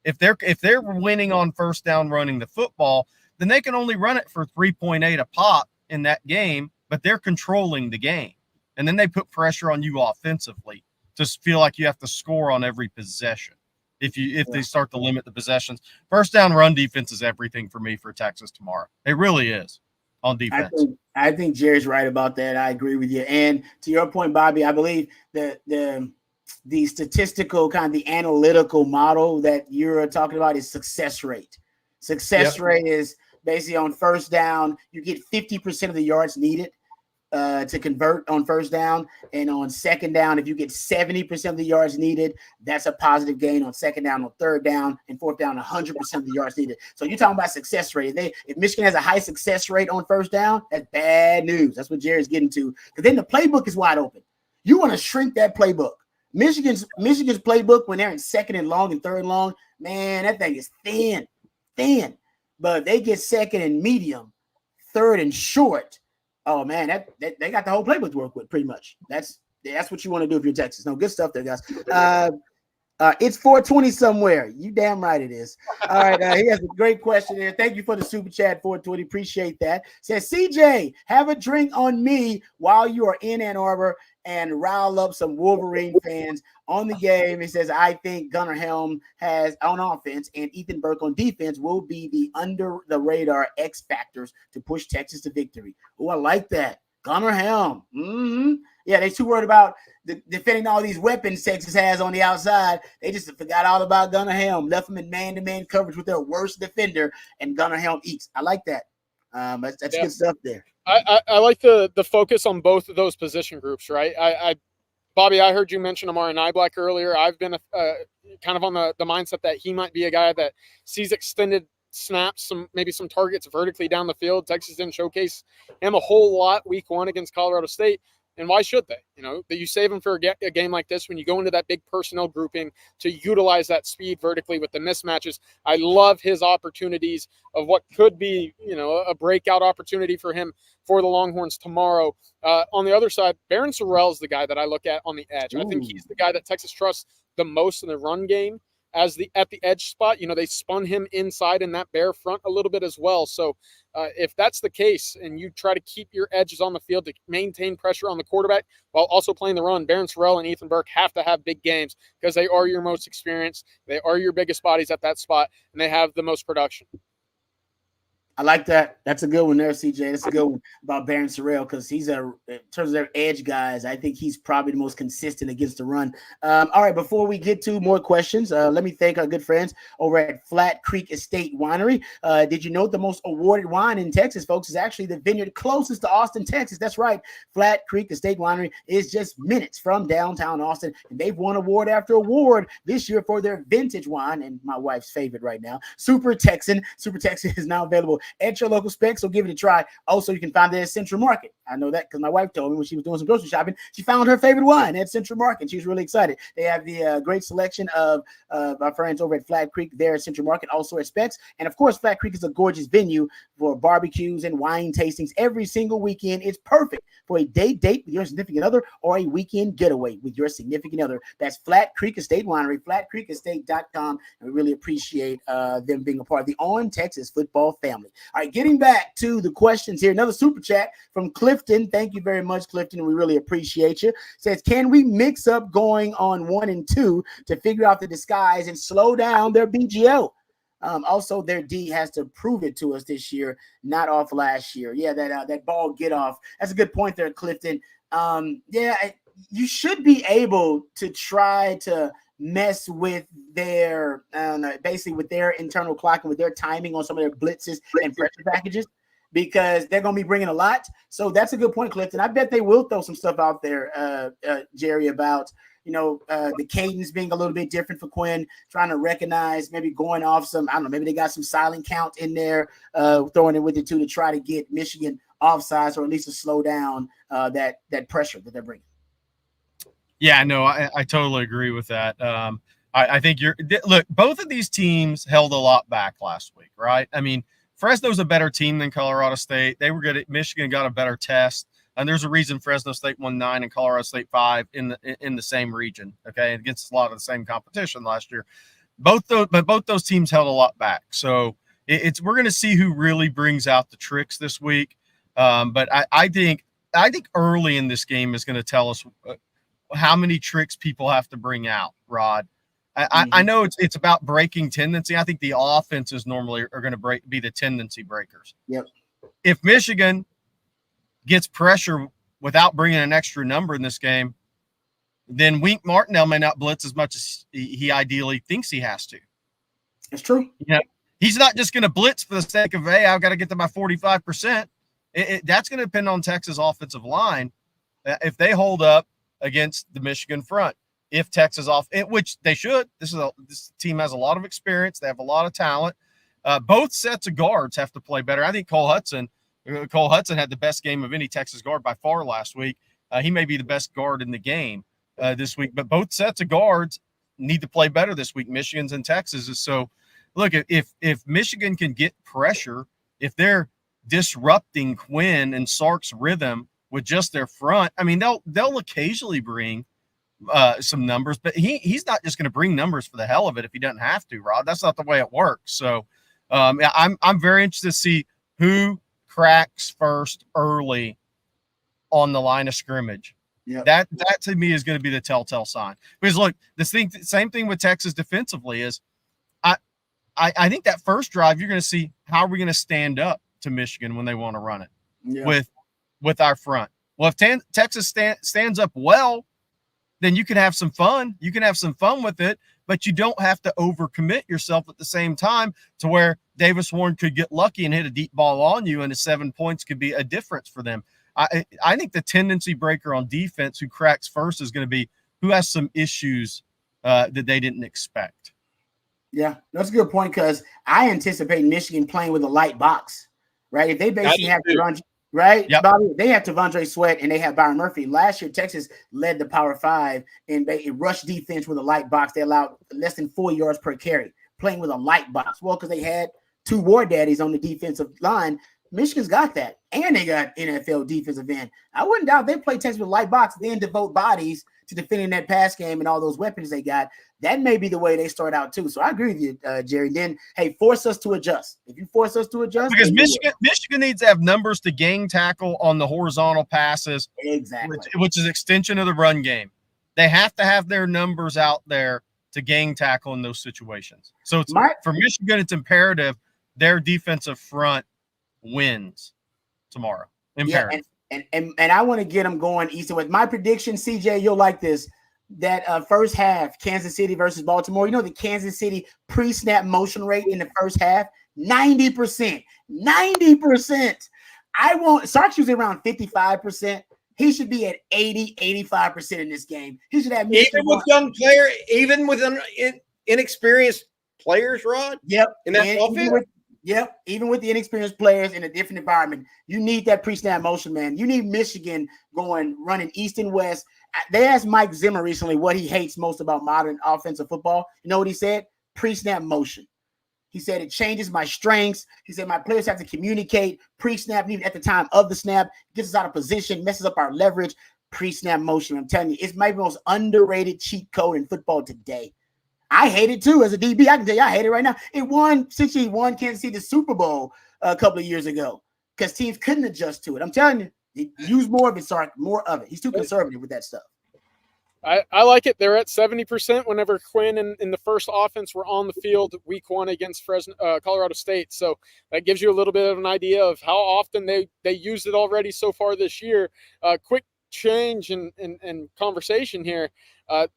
S2: If they're winning on first down running the football, then they can only run it for 3.8 a pop in that game, but they're controlling the game. And then they put pressure on you offensively to feel like you have to score on every possession. If they start to limit the possessions, first down run defense is everything for me for Texas tomorrow. It really is on defense.
S1: I think Jerry's right about that. I agree with you. And to your point, Bobby, I believe that the statistical kind of the analytical model that you're talking about is success rate. Success rate is basically on first down, you get 50% of the yards needed to convert on first down. And on second down, if you get 70% of the yards needed, that's a positive gain on second down. On third down and fourth down, 100% of the yards needed. So you're talking about success rate. If Michigan has a high success rate on first down, that's bad news. That's what Jerry's getting to. Because then the playbook is wide open. You want to shrink that playbook. Michigan's playbook when they're in second and long and third and long, man, that thing is thin. But if they get second and medium, third and short, oh man, that they got the whole playbook to work with pretty much. That's what you want to do if you're Texas. No, good stuff there, guys. It's 420 somewhere. You damn right it is. All right, he has a great question here. Thank you for the super chat, 420. Appreciate that. Says CJ, have a drink on me while you are in Ann Arbor and rile up some Wolverine fans on the game. He says, I think Gunnar Helm has on offense and Ethan Burke on defense will be the under the radar X factors to push Texas to victory. Oh, I like that. Gunnar Helm. Mm-hmm. Yeah, they're too worried about defending all these weapons Texas has on the outside. They just forgot all about Gunnar Helm. Left them in man-to-man coverage with their worst defender, and Gunnar Helm eats. I like that. That's good stuff there.
S3: I like the focus on both of those position groups, right? Bobby, I heard you mention Amari Niblack earlier. I've been kind of on the mindset that he might be a guy that sees extended snaps, maybe some targets vertically down the field. Texas didn't showcase him a whole lot week 1 against Colorado State. And why should they? That you save him for a game like this when you go into that big personnel grouping to utilize that speed vertically with the mismatches. I love his opportunities of what could be, a breakout opportunity for him for the Longhorns tomorrow. On the other side, Barron Sorrell is the guy that I look at on the edge. I think he's the guy that Texas trusts the most in the run game. at the edge spot. They spun him inside in that bare front a little bit as well. So if that's the case and you try to keep your edges on the field to maintain pressure on the quarterback while also playing the run, Barron Sorrell and Ethan Burke have to have big games because they are your most experienced. They are your biggest bodies at that spot, and they have the most production.
S1: I like that. That's a good one there, CJ. That's a good one about Barron Sorrell because he's in terms of their edge guys, I think he's probably the most consistent against the run. All right, before we get to more questions, let me thank our good friends over at Flat Creek Estate Winery. Did you know the most awarded wine in Texas, folks, is actually the vineyard closest to Austin, Texas? That's right. Flat Creek Estate Winery is just minutes from downtown Austin, and they've won award after award this year for their vintage wine, and my wife's favorite right now, Super Texan. Super Texan is now available at your local spec, so give it a try. Also, you can find it at Central Market. I know that because my wife told me when she was doing some grocery shopping, she found her favorite wine at Central Market. She was really excited. They have the great selection of our friends over at Flat Creek there at Central Market, also at Specs. And of course, Flat Creek is a gorgeous venue for barbecues and wine tastings every single weekend. It's perfect for a date with your significant other or a weekend getaway with your significant other. That's Flat Creek Estate Winery, flatcreekestate.com. And we really appreciate them being a part of the On Texas football family. All right, getting back to the questions here. Another super chat from Clifton. Thank you very much, Clifton. We really appreciate you. Says, can we mix up going on 1 and 2 to figure out the disguise and slow down their BGO? Also, their D has to prove it to us this year, not off last year. Yeah, that ball get off. That's a good point there, Clifton. You should be able to try to mess with their basically with their internal clock and with their timing on some of their blitzes and pressure packages, because they're going to be bringing a lot. So that's a good point, Clifton. I bet they will throw some stuff out there, Jerry, about the cadence being a little bit different for Quinn, trying to recognize, maybe going off some, I don't know, maybe they got some silent count in there, throwing it with it too, to try to get Michigan offsides or at least to slow down that pressure that they're bringing.
S2: Yeah, no, I totally agree with that. I think look, both of these teams held a lot back last week, right? I mean, Fresno's a better team than Colorado State. They were good at Michigan, got a better test. And there's a reason Fresno State won 9 and Colorado State 5 in the same region, okay, against a lot of the same competition last year. Both those teams held a lot back. So we're going to see who really brings out the tricks this week. But I think early in this game is going to tell us how many tricks people have to bring out, Rod. I know it's about breaking tendency. I think the offenses normally are going to be the tendency breakers.
S1: Yep.
S2: If Michigan gets pressure without bringing an extra number in this game, then Wink Martindale may not blitz as much as he ideally thinks he has to.
S1: It's true.
S2: He's not just going to blitz for the sake of, hey, I've got to get to my 45%. That's going to depend on Texas offensive line if they hold up against the Michigan front. If Texas which they should. This team has a lot of experience. They have a lot of talent. Both sets of guards have to play better. I think Cole Hudson had the best game of any Texas guard by far last week. He may be the best guard in the game this week, but both sets of guards need to play better this week, Michigan's and Texas's. So, look, if Michigan can get pressure, if they're disrupting Quinn and Sark's rhythm with just their front, I mean, they'll occasionally bring some numbers, but he's not just going to bring numbers for the hell of it if he doesn't have to, Rod. That's not the way it works. So, I'm very interested to see who cracks first early on the line of scrimmage.
S1: Yeah,
S2: that to me is going to be the telltale sign. Because look, same thing with Texas defensively is, I think that first drive you're going to see how are we going to stand up to Michigan when they want to run it with our front. Well, if Texas stands up well, then you can have some fun. You can have some fun with it, but you don't have to overcommit yourself at the same time to where Davis Warren could get lucky and hit a deep ball on you, and the 7 points could be a difference for them. I think the tendency breaker on defense who cracks first is going to be who has some issues that they didn't expect.
S1: Yeah, that's a good point, because I anticipate Michigan playing with a light box, right? If they basically have to run, right,
S2: yep.
S1: Bobby, they have Tavondre Sweat and they have Byron Murphy. Last year, Texas led the Power 5 in rush defense with a light box. They allowed less than 4 yards per carry, playing with a light box. Well, because they had 2 war daddies on the defensive line. Michigan's got that, and they got NFL defensive end. I wouldn't doubt they play Texas with light box, then devote bodies to defending that pass game and all those weapons they got. that may be the way they start out too. So I agree with you, Jerry. Then, hey, force us to adjust. If you force us to adjust,
S2: because Michigan needs to have numbers to gang tackle on the horizontal passes,
S1: exactly,
S2: which is extension of the run game. They have to have their numbers out there to gang tackle in those situations. So for Michigan, it's imperative their defensive front wins tomorrow. Imperative.
S1: Yeah, and I want to get them going east and west. My prediction, CJ, you'll like this. That first half, Kansas City versus Baltimore. You know the Kansas City pre-snap motion rate in the first half, 90%. 90%. Sark's usually around 55%. He should be at 80, 85% in this game. He should have
S4: even with young player, even with inexperienced players, Rod.
S1: Yep.
S4: In that offense.
S1: Even with the inexperienced players in a different environment, you need that pre-snap motion, man. You need Michigan running east and west. They asked Mike Zimmer recently what he hates most about modern offensive football. You know what he said? Pre-snap motion. He said, it changes my strengths. He said, my players have to communicate pre-snap, even at the time of the snap, gets us out of position, messes up our leverage. Pre-snap motion. I'm telling you, it's my most underrated cheat code in football today. I hate it too as a DB. I can tell you, I hate it right now. It won Kansas City the Super Bowl a couple of years ago because teams couldn't adjust to it. I'm telling you, use more of it, Sark, more of it. He's too conservative with that stuff.
S3: I like it. They're at 70% whenever Quinn and the first offense were on the field week 1 against Colorado State. So that gives you a little bit of an idea of how often they used it already so far this year. Quick change and conversation here. The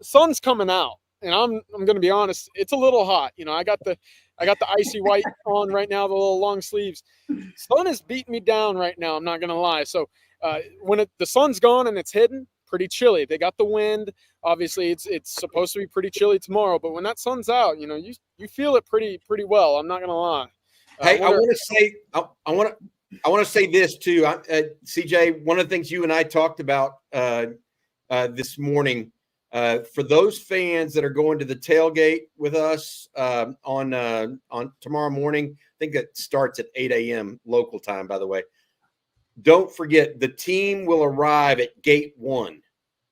S3: sun's coming out. And I'm going to be honest, it's a little hot. You know, I got the icy white on right now, the little long sleeves. Sun is beating me down right now. I'm not going to lie. So when the sun's gone and it's hidden, pretty chilly. They got the wind. Obviously, it's supposed to be pretty chilly tomorrow. But when that sun's out, you know, you feel it pretty well. I'm not going to lie.
S4: Hey, I want to say this too, CJ. One of the things you and I talked about this morning. For those fans that are going to the tailgate with us on tomorrow morning, I think that starts at 8 a.m. local time, by the way. Don't forget, the team will arrive at gate 1.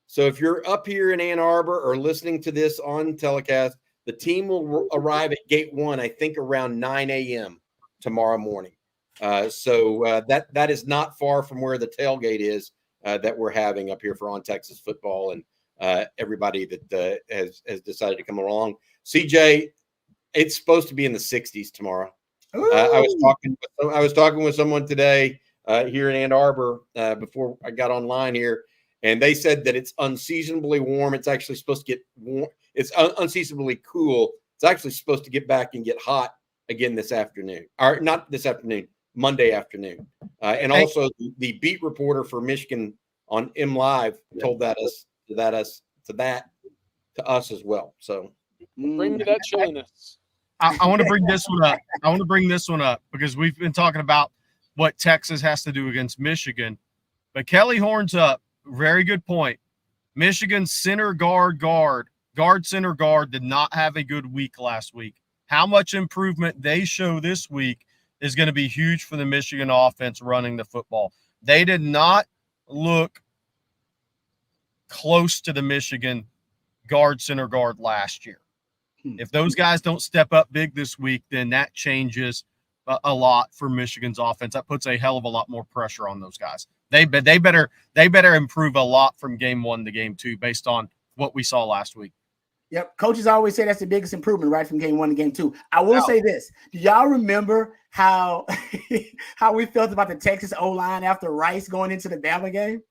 S4: So if you're up here in Ann Arbor or listening to this on telecast, the team will arrive at gate 1, I think around 9 a.m. tomorrow morning. So that is not far from where the tailgate is that we're having up here for On Texas Football. And everybody that has decided to come along. CJ, it's supposed to be in the 60s tomorrow. I was talking with someone today here in Ann Arbor before I got online here, and they said that it's unseasonably warm. It's actually supposed to get warm. It's unseasonably cool. It's actually supposed to get back and get hot again this afternoon, or not this afternoon, Monday afternoon. And also the beat reporter for Michigan on M Live told us to us as well. So
S3: bring me that chilliness.
S2: I want to bring this one up. I want to bring this one up because we've been talking about what Texas has to do against Michigan. But Kelly Horn's up. Very good point. Michigan's center guard did not have a good week last week. How much improvement they show this week is going to be huge for the Michigan offense running the football. They did not look close to the Michigan center guard last year. If those guys don't step up big this week, then that changes a lot for Michigan's offense. That puts a hell of a lot more pressure on those guys. They better improve a lot from game 1 to game 2 based on what we saw last week.
S1: Yep. Coaches always say that's the biggest improvement, right, from game 1 to game 2. I will say this. Do y'all remember how we felt about the Texas O-line after Rice going into the Bama game?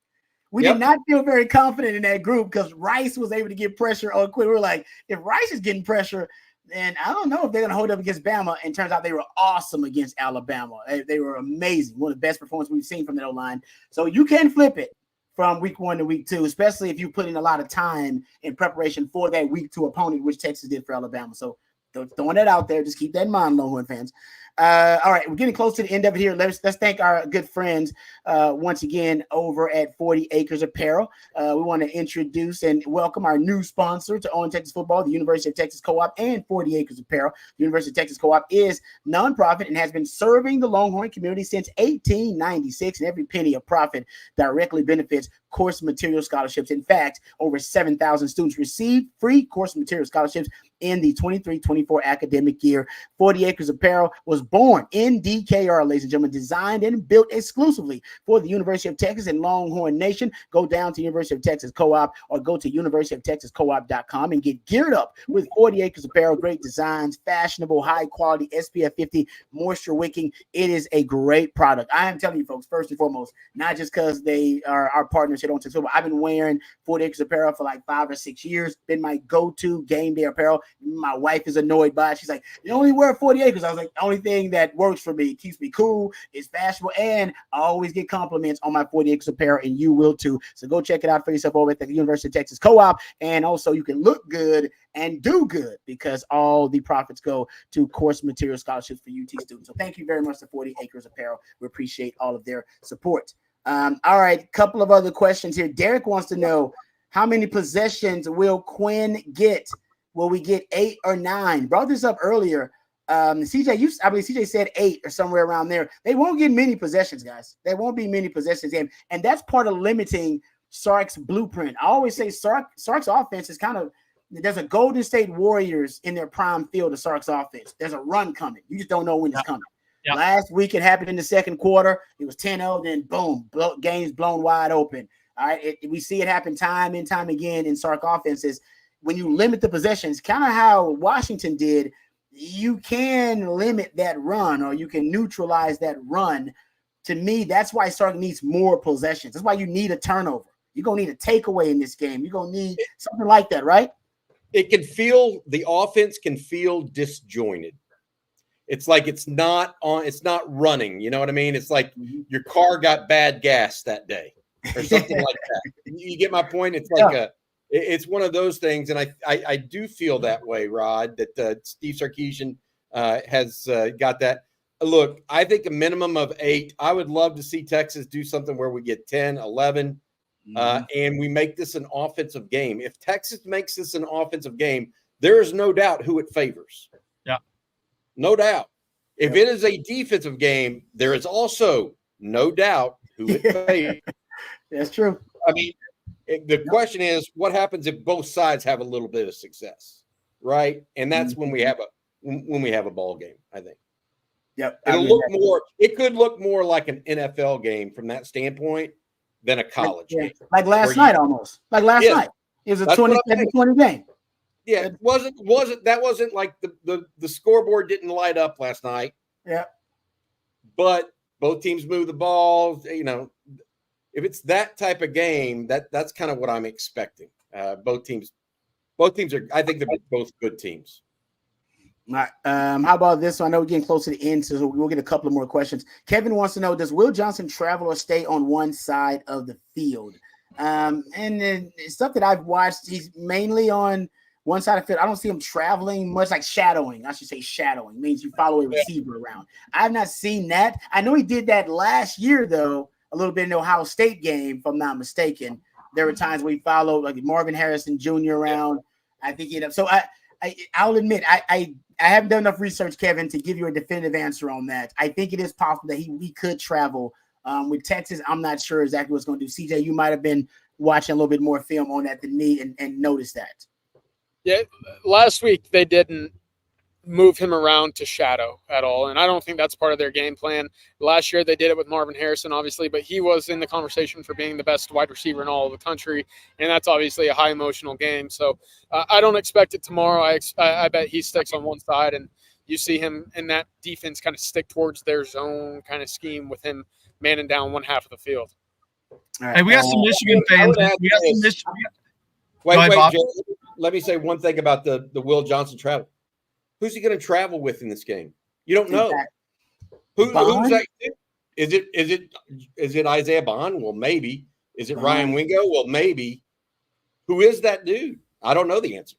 S1: We did not feel very confident in that group because Rice was able to get pressure on quick. We were like, if Rice is getting pressure, then I don't know if they're going to hold up against Bama. And turns out they were awesome against Alabama. They were amazing. One of the best performances we've seen from that O-line. So you can flip it from week 1 to week 2, especially if you put in a lot of time in preparation for that week 2 opponent, which Texas did for Alabama. So throwing that out there, just keep that in mind, Longhorn fans. All right, we're getting close to the end of it here. Let's thank our good friends once again over at 40 Acres Apparel. We want to introduce and welcome our new sponsor to On Texas Football, the University of Texas Co-op and 40 Acres Apparel. The University of Texas Co-op is nonprofit and has been serving the Longhorn community since 1896, and every penny of profit directly benefits course material scholarships. In fact, over 7,000 students received free course material scholarships in the 23-24 academic year. 40 Acres Apparel was born in DKR, ladies and gentlemen, designed and built exclusively for the University of Texas and Longhorn Nation. Go down to University of Texas Co-op or go to universityoftexascoop.com and get geared up with 40 Acres Apparel. Great designs, fashionable, high quality, SPF 50, moisture wicking. It is a great product. I am telling you, folks, first and foremost, not just because they are our partners here on Texas Football. I've been wearing 40 Acres Apparel for like 5 or 6 years. Been my go-to game day apparel. My wife is annoyed by it. She's like, you only wear 40 Acres. I was like, the only thing that works for me, keeps me cool, is fashionable, and I always get compliments on my 40 Acres Apparel, and you will too. So go check it out for yourself over at the University of Texas Co-op, and also you can look good and do good because all the profits go to course material scholarships for UT students. So thank you very much to 40 Acres Apparel. We appreciate all of their support. All right, couple of other questions here. Derek wants to know, how many possessions will Quinn get? Will we get 8 or 9? Brought this up earlier. CJ, I believe CJ said 8 or somewhere around there. They won't get many possessions, guys. There won't be many possessions in, and that's part of limiting Sark's blueprint. I always say Sark's offense is kind of, there's a Golden State Warriors in their prime field of Sark's offense. There's a run coming. You just don't know when it's coming. Yep. Last week it happened in the second quarter. It was 10-0, then boom, games blown wide open. All right, we see it happen time and time again in Sark offenses. When you limit the possessions, kind of how Washington did, you can limit that run or you can neutralize that run. To me, that's why Sark needs more possessions. That's why you need a turnover. You're going to need a takeaway in this game. You're going to need something like that, right?
S4: The offense can feel disjointed. It's like it's not running. You know what I mean? It's like your car got bad gas that day or something like that. You get my point? It's like it's one of those things. And I do feel that way, Rod, that Steve Sarkisian has got that. Look, I think a minimum of 8. I would love to see Texas do something where we get 10, 11, and we make this an offensive game. If Texas makes this an offensive game, there is no doubt who it favors.
S2: Yeah.
S4: No doubt. If it is a defensive game, there is also no doubt who it favors.
S1: That's true.
S4: I mean, the question is, what happens if both sides have a little bit of success, right? And that's when we have a ball game, I think.
S1: Yep.
S4: It could look more like an NFL game from that standpoint than a college game.
S1: Like last night almost. Like last night. It was a 20-20 game.
S4: Yeah, it wasn't like the scoreboard didn't light up last night.
S1: Yeah. But
S4: both teams move the ball, you know. If it's that type of game, that's kind of what I'm expecting. Both teams are, I think they're both good teams.
S1: All right. How about this one? I know we're getting close to the end, so we'll get a couple of more questions. Kevin wants to know, does Will Johnson travel or stay on one side of the field? And then stuff that I've watched, he's mainly on one side of the field. I don't see him traveling much, like shadowing. I should say shadowing means you follow a receiver around. I've not seen that. I know he did that last year, though, a little bit in the Ohio State game, if I'm not mistaken. There were times where he followed like Marvin Harrison Jr. around. I think so I'll admit I haven't done enough research, Kevin, to give you a definitive answer on that. I think it is possible that he could travel with Texas. I'm not sure exactly what's going to do. CJ, you might have been watching a little bit more film on that than me and noticed that.
S3: Yeah, last week they didn't move him around to shadow at all, and I don't think that's part of their game plan. Last year they did it with Marvin Harrison, obviously, but he was in the conversation for being the best wide receiver in all of the country, and that's obviously a high emotional game. So I don't expect it tomorrow. I bet he sticks on one side, and you see him in that defense kind of stick towards their zone kind of scheme with him manning down one half of the field.
S1: Right.
S2: Hey, we got some Michigan fans.
S4: Wait, Joe, let me say one thing about the Will Johnson travel. Who's he going to travel with in this game? You don't know. Who's that? Is it Isaiah Bond? Well, maybe. Is it Ryan Wingo? Well, maybe. Who is that dude? I don't know the answer,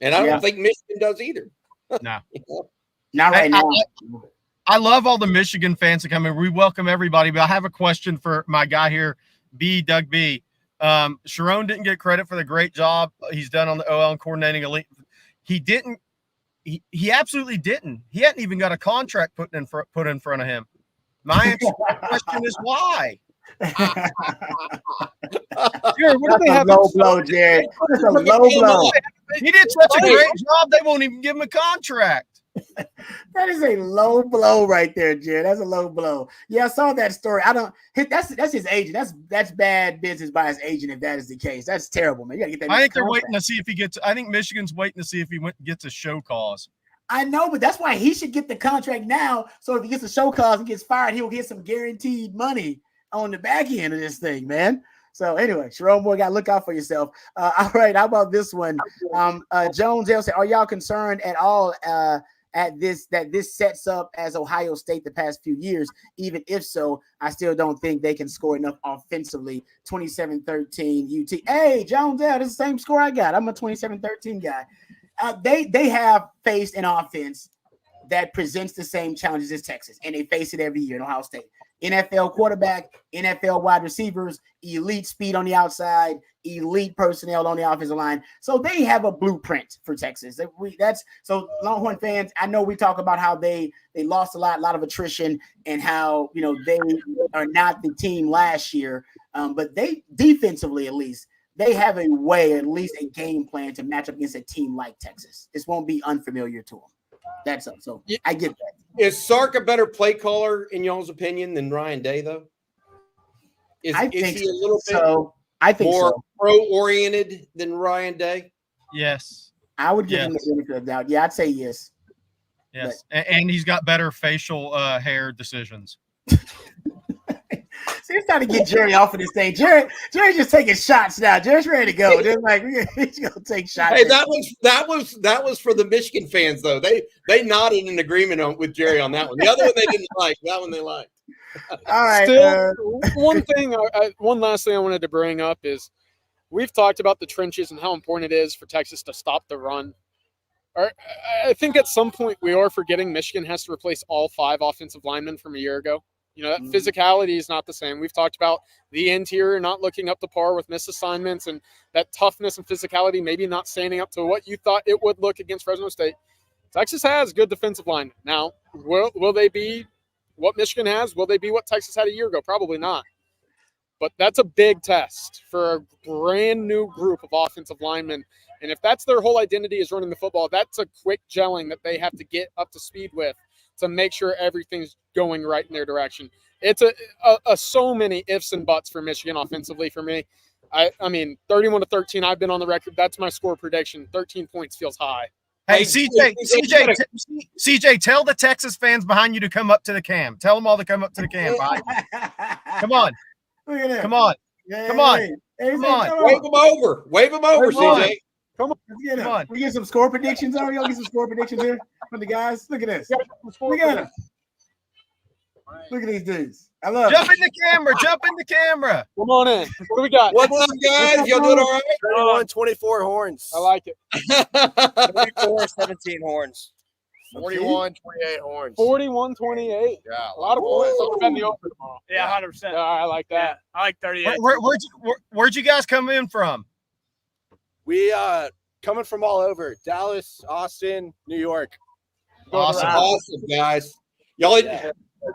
S4: and I don't think Michigan does either.
S2: No,
S1: not right now.
S2: I love all the Michigan fans that come in. We welcome everybody, but I have a question for my guy here, Doug B. Sharon didn't get credit for the great job he's done on the OL and coordinating elite. He didn't. He absolutely didn't. He hadn't even got a contract put in front of him. My answer to the question is why.
S3: Jared, what do they have?
S1: Low blow, Jared. That's a low blow.
S2: He did such a great job. They won't even give him a contract.
S1: That is a low blow right there, Jared. That's a low blow. Yeah, I saw that story. That's his agent. That's bad business by his agent if that is the case. That's terrible, man. You gotta get that.
S2: I think they're waiting to see if he gets. I think Michigan's waiting to see if he gets a show cause.
S1: I know, but that's why he should get the contract now. So if he gets a show cause and gets fired, he'll get some guaranteed money on the back end of this thing, man. So anyway, Sharon boy, got to look out for yourself. All right, how about this one? Jones L said, "Are y'all concerned at all at this that this sets up as Ohio State the past few years? Even if so, I still don't think they can score enough offensively." 27-13 UT. Hey, Jones L, this is the same score I got. I'm a 27-13 guy. They have faced an offense that presents the same challenges as Texas, and they face it every year in Ohio State. NFL quarterback, NFL wide receivers, elite speed on the outside, elite personnel on the offensive line. So they have a blueprint for Texas. So Longhorn fans, I know we talk about how they lost a lot of attrition and how they are not the team last year, but they defensively at least. They have a way, at least a game plan to match up against a team like Texas. This won't be unfamiliar to them. That's up. So I get that.
S4: Is Sark a better play caller in y'all's opinion than Ryan Day, though? Is he a little bit more pro-oriented than Ryan Day?
S2: Yes.
S1: I would give him the benefit of the doubt. Yeah, I'd say yes.
S2: Yes, and he's got better facial hair decisions.
S1: See, he's trying to get Jerry off of this thing. Jerry's just taking shots now. Jerry's ready to go. Just like he's gonna take shots.
S4: Hey, that was for the Michigan fans though. They nodded in agreement with Jerry on that one. The other one they didn't like. That one they liked.
S1: All right.
S3: Still, one last thing I wanted to bring up is we've talked about the trenches and how important it is for Texas to stop the run. I think at some point we are forgetting Michigan has to replace all 5 offensive linemen from a year ago. That physicality is not the same. We've talked about the interior not looking up to par with missed assignments and that toughness and physicality maybe not standing up to what you thought it would look against Fresno State. Texas has good defensive line. Now, will they be what Michigan has? Will they be what Texas had a year ago? Probably not. But that's a big test for a brand new group of offensive linemen. And if that's their whole identity is running the football, that's a quick gelling that they have to get up to speed with to make sure everything's going right in their direction. It's a so many ifs and buts for Michigan offensively for me. I mean, 31-13, I've been on the record. That's my score prediction. 13 points feels high.
S2: Hey, CJ, tell the Texas fans behind you to come up to the cam. Tell them all to come up to the cam. Come on.
S1: Look at that.
S2: Come on.
S1: Hey,
S2: Come on.
S1: hey,
S2: Come on.
S4: Wave them over. Wave them over, CJ.
S3: Come on.
S1: Let's get
S2: Come on.
S1: We get some score predictions. Are we gonna get some score predictions here from the guys? Look at this. Look at it. Look at these dudes. I love
S2: Jump
S1: it.
S2: in the camera. Jump in the camera.
S3: Come on in. What do we got?
S4: What's up, guys? Y'all doing all right?
S6: 21-24 horns.
S3: I like it.
S6: 24-17 horns. 41-28 horns.
S3: 41-28.
S6: Yeah.
S3: A lot of points. I'll defend the over tomorrow.
S7: Yeah, 100%.
S3: Yeah, I like that.
S7: I like 38.
S2: Where'd you guys come in from?
S6: We coming from all over. Dallas, Austin, New York.
S2: Awesome.
S4: Awesome, guys. Y'all,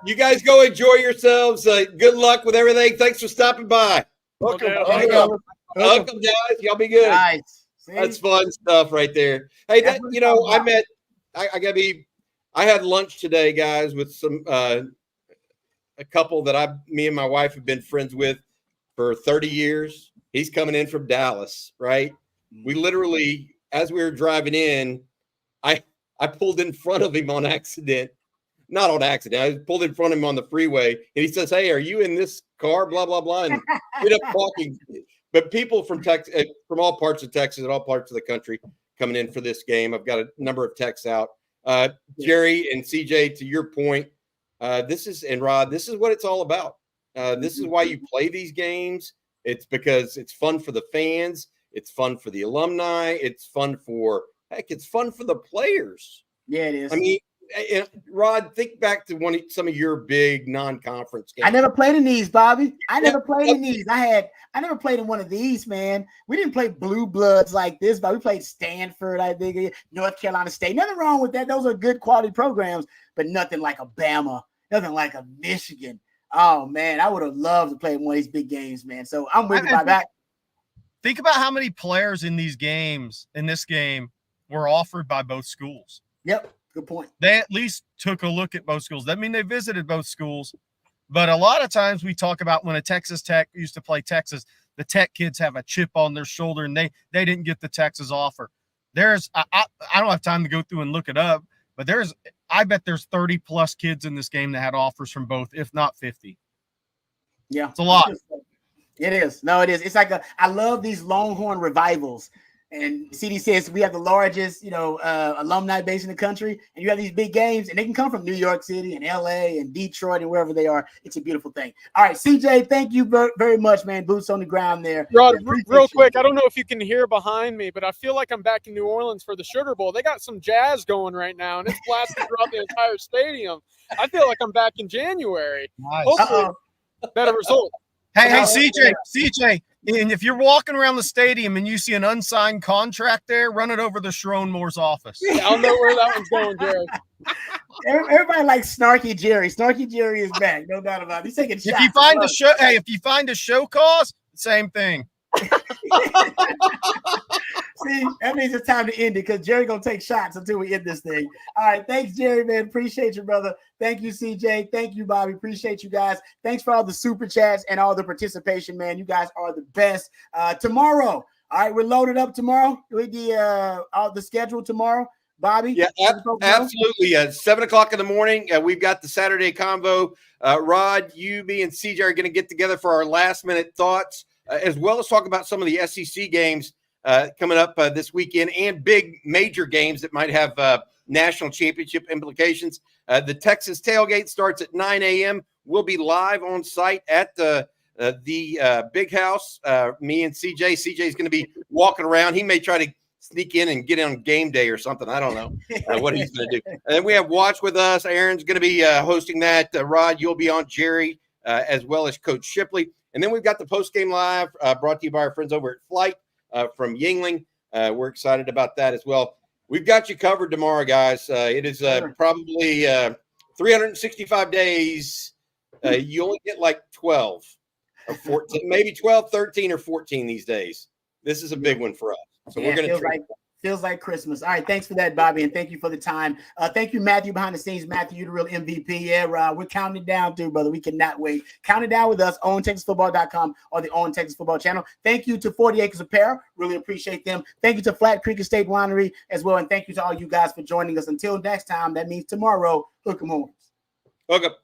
S4: you guys go enjoy yourselves. Good luck with everything. Thanks for stopping by.
S6: Welcome.
S4: Welcome, guys. Y'all be good.
S1: Nice. See?
S4: That's fun stuff right there. Hey, I had lunch today, guys, with some a couple that me and my wife have been friends with for 30 years. He's coming in from Dallas, right? We literally, as we were driving in, I pulled in front of him on accident. Not on accident. I pulled in front of him on the freeway, and he says, "Hey, are you in this car?" Blah blah blah, and we ended up talking. But people from Texas, from all parts of Texas and all parts of the country, coming in for this game. I've got a number of texts out. Jerry and CJ, to your point, this is what it's all about. This is why you play these games. It's because it's fun for the fans. It's fun for the alumni. It's fun for the players.
S1: Yeah, it is.
S4: I mean, Rod, think back to some of your big non-conference games.
S1: I never played in these, Bobby. I never played in these. I never played in one of these, man. We didn't play blue bloods like this, but we played Stanford, I think, North Carolina State. Nothing wrong with that. Those are good quality programs, but nothing like a Bama, nothing like a Michigan. Oh man, I would have loved to play one of these big games, man. So I'm with you by that.
S2: Think about how many players in this game, were offered by both schools.
S1: Yep, good point.
S2: They at least took a look at both schools. That means they visited both schools. But a lot of times we talk about when a Texas Tech used to play Texas, the Tech kids have a chip on their shoulder and they didn't get the Texas offer. I don't have time to go through and look it up, but I bet there's 30 plus kids in this game that had offers from both, if not 50.
S1: Yeah,
S2: it's a lot.
S1: It is. No, it is. It's like I love these Longhorn revivals. And CD says we have the largest, alumni base in the country, and you have these big games, and they can come from New York City and LA and Detroit and wherever they are. It's a beautiful thing. All right, CJ, thank you very much, man. Boots on the ground there.
S3: Rod, real quick, I don't know if you can hear behind me, but I feel like I'm back in New Orleans for the Sugar Bowl. They got some jazz going right now, and it's blasting throughout the entire stadium. I feel like I'm back in January.
S2: Nice.
S3: Hopefully, better result.
S2: Hey, CJ, and if you're walking around the stadium and you see an unsigned contract there, run it over to Sharon Moore's office.
S3: Yeah, I'll know where that one's going, Jerry.
S1: Everybody likes Snarky Jerry. Snarky Jerry is back, no doubt about it. He's taking shots.
S2: If you find a show cause, same thing.
S1: See, that means it's time to end it because Jerry gonna take shots until we end this thing. All right, thanks, Jerry, man. Appreciate you, brother. Thank you, CJ. Thank you, Bobby. Appreciate you guys. Thanks for all the super chats and all the participation, man. You guys are the best. Tomorrow, all right, we're loaded up tomorrow. With the schedule tomorrow, Bobby.
S4: Yeah, absolutely. 7:00 in the morning. We've got the Saturday convo. Rod, you, me, and CJ are going to get together for our last minute thoughts, as well as talk about some of the SEC games coming up this weekend and big major games that might have national championship implications. The Texas tailgate starts at 9 a.m. We'll be live on site at the big house. Me and CJ. CJ is going to be walking around. He may try to sneak in and get in on game day or something. I don't know what he's going to do. And then we have Watch With Us. Aaron's going to be hosting that. Rod, you'll be on. Jerry, as well as Coach Shipley. And then we've got the post-game live brought to you by our friends over at Flight from Yingling. We're excited about that as well. We've got you covered tomorrow, guys. It is probably 365 days. You only get like 12 or 14, maybe 12, 13, or 14 these days. This is a big one for us. So we're going to
S1: feels like Christmas. All right, thanks for that, Bobby, and thank you for the time. Thank you, Matthew, behind the scenes. Matthew, you're the real MVP. Yeah, Rob, we're counting it down, too, brother. We cannot wait. Count it down with us on TexasFootball.com or the On Texas Football channel. Thank you to 40 Acres Apparel. Really appreciate them. Thank you to Flat Creek Estate Winery as well, and thank you to all you guys for joining us. Until next time, that means tomorrow, hook 'em horns.
S4: Hook up.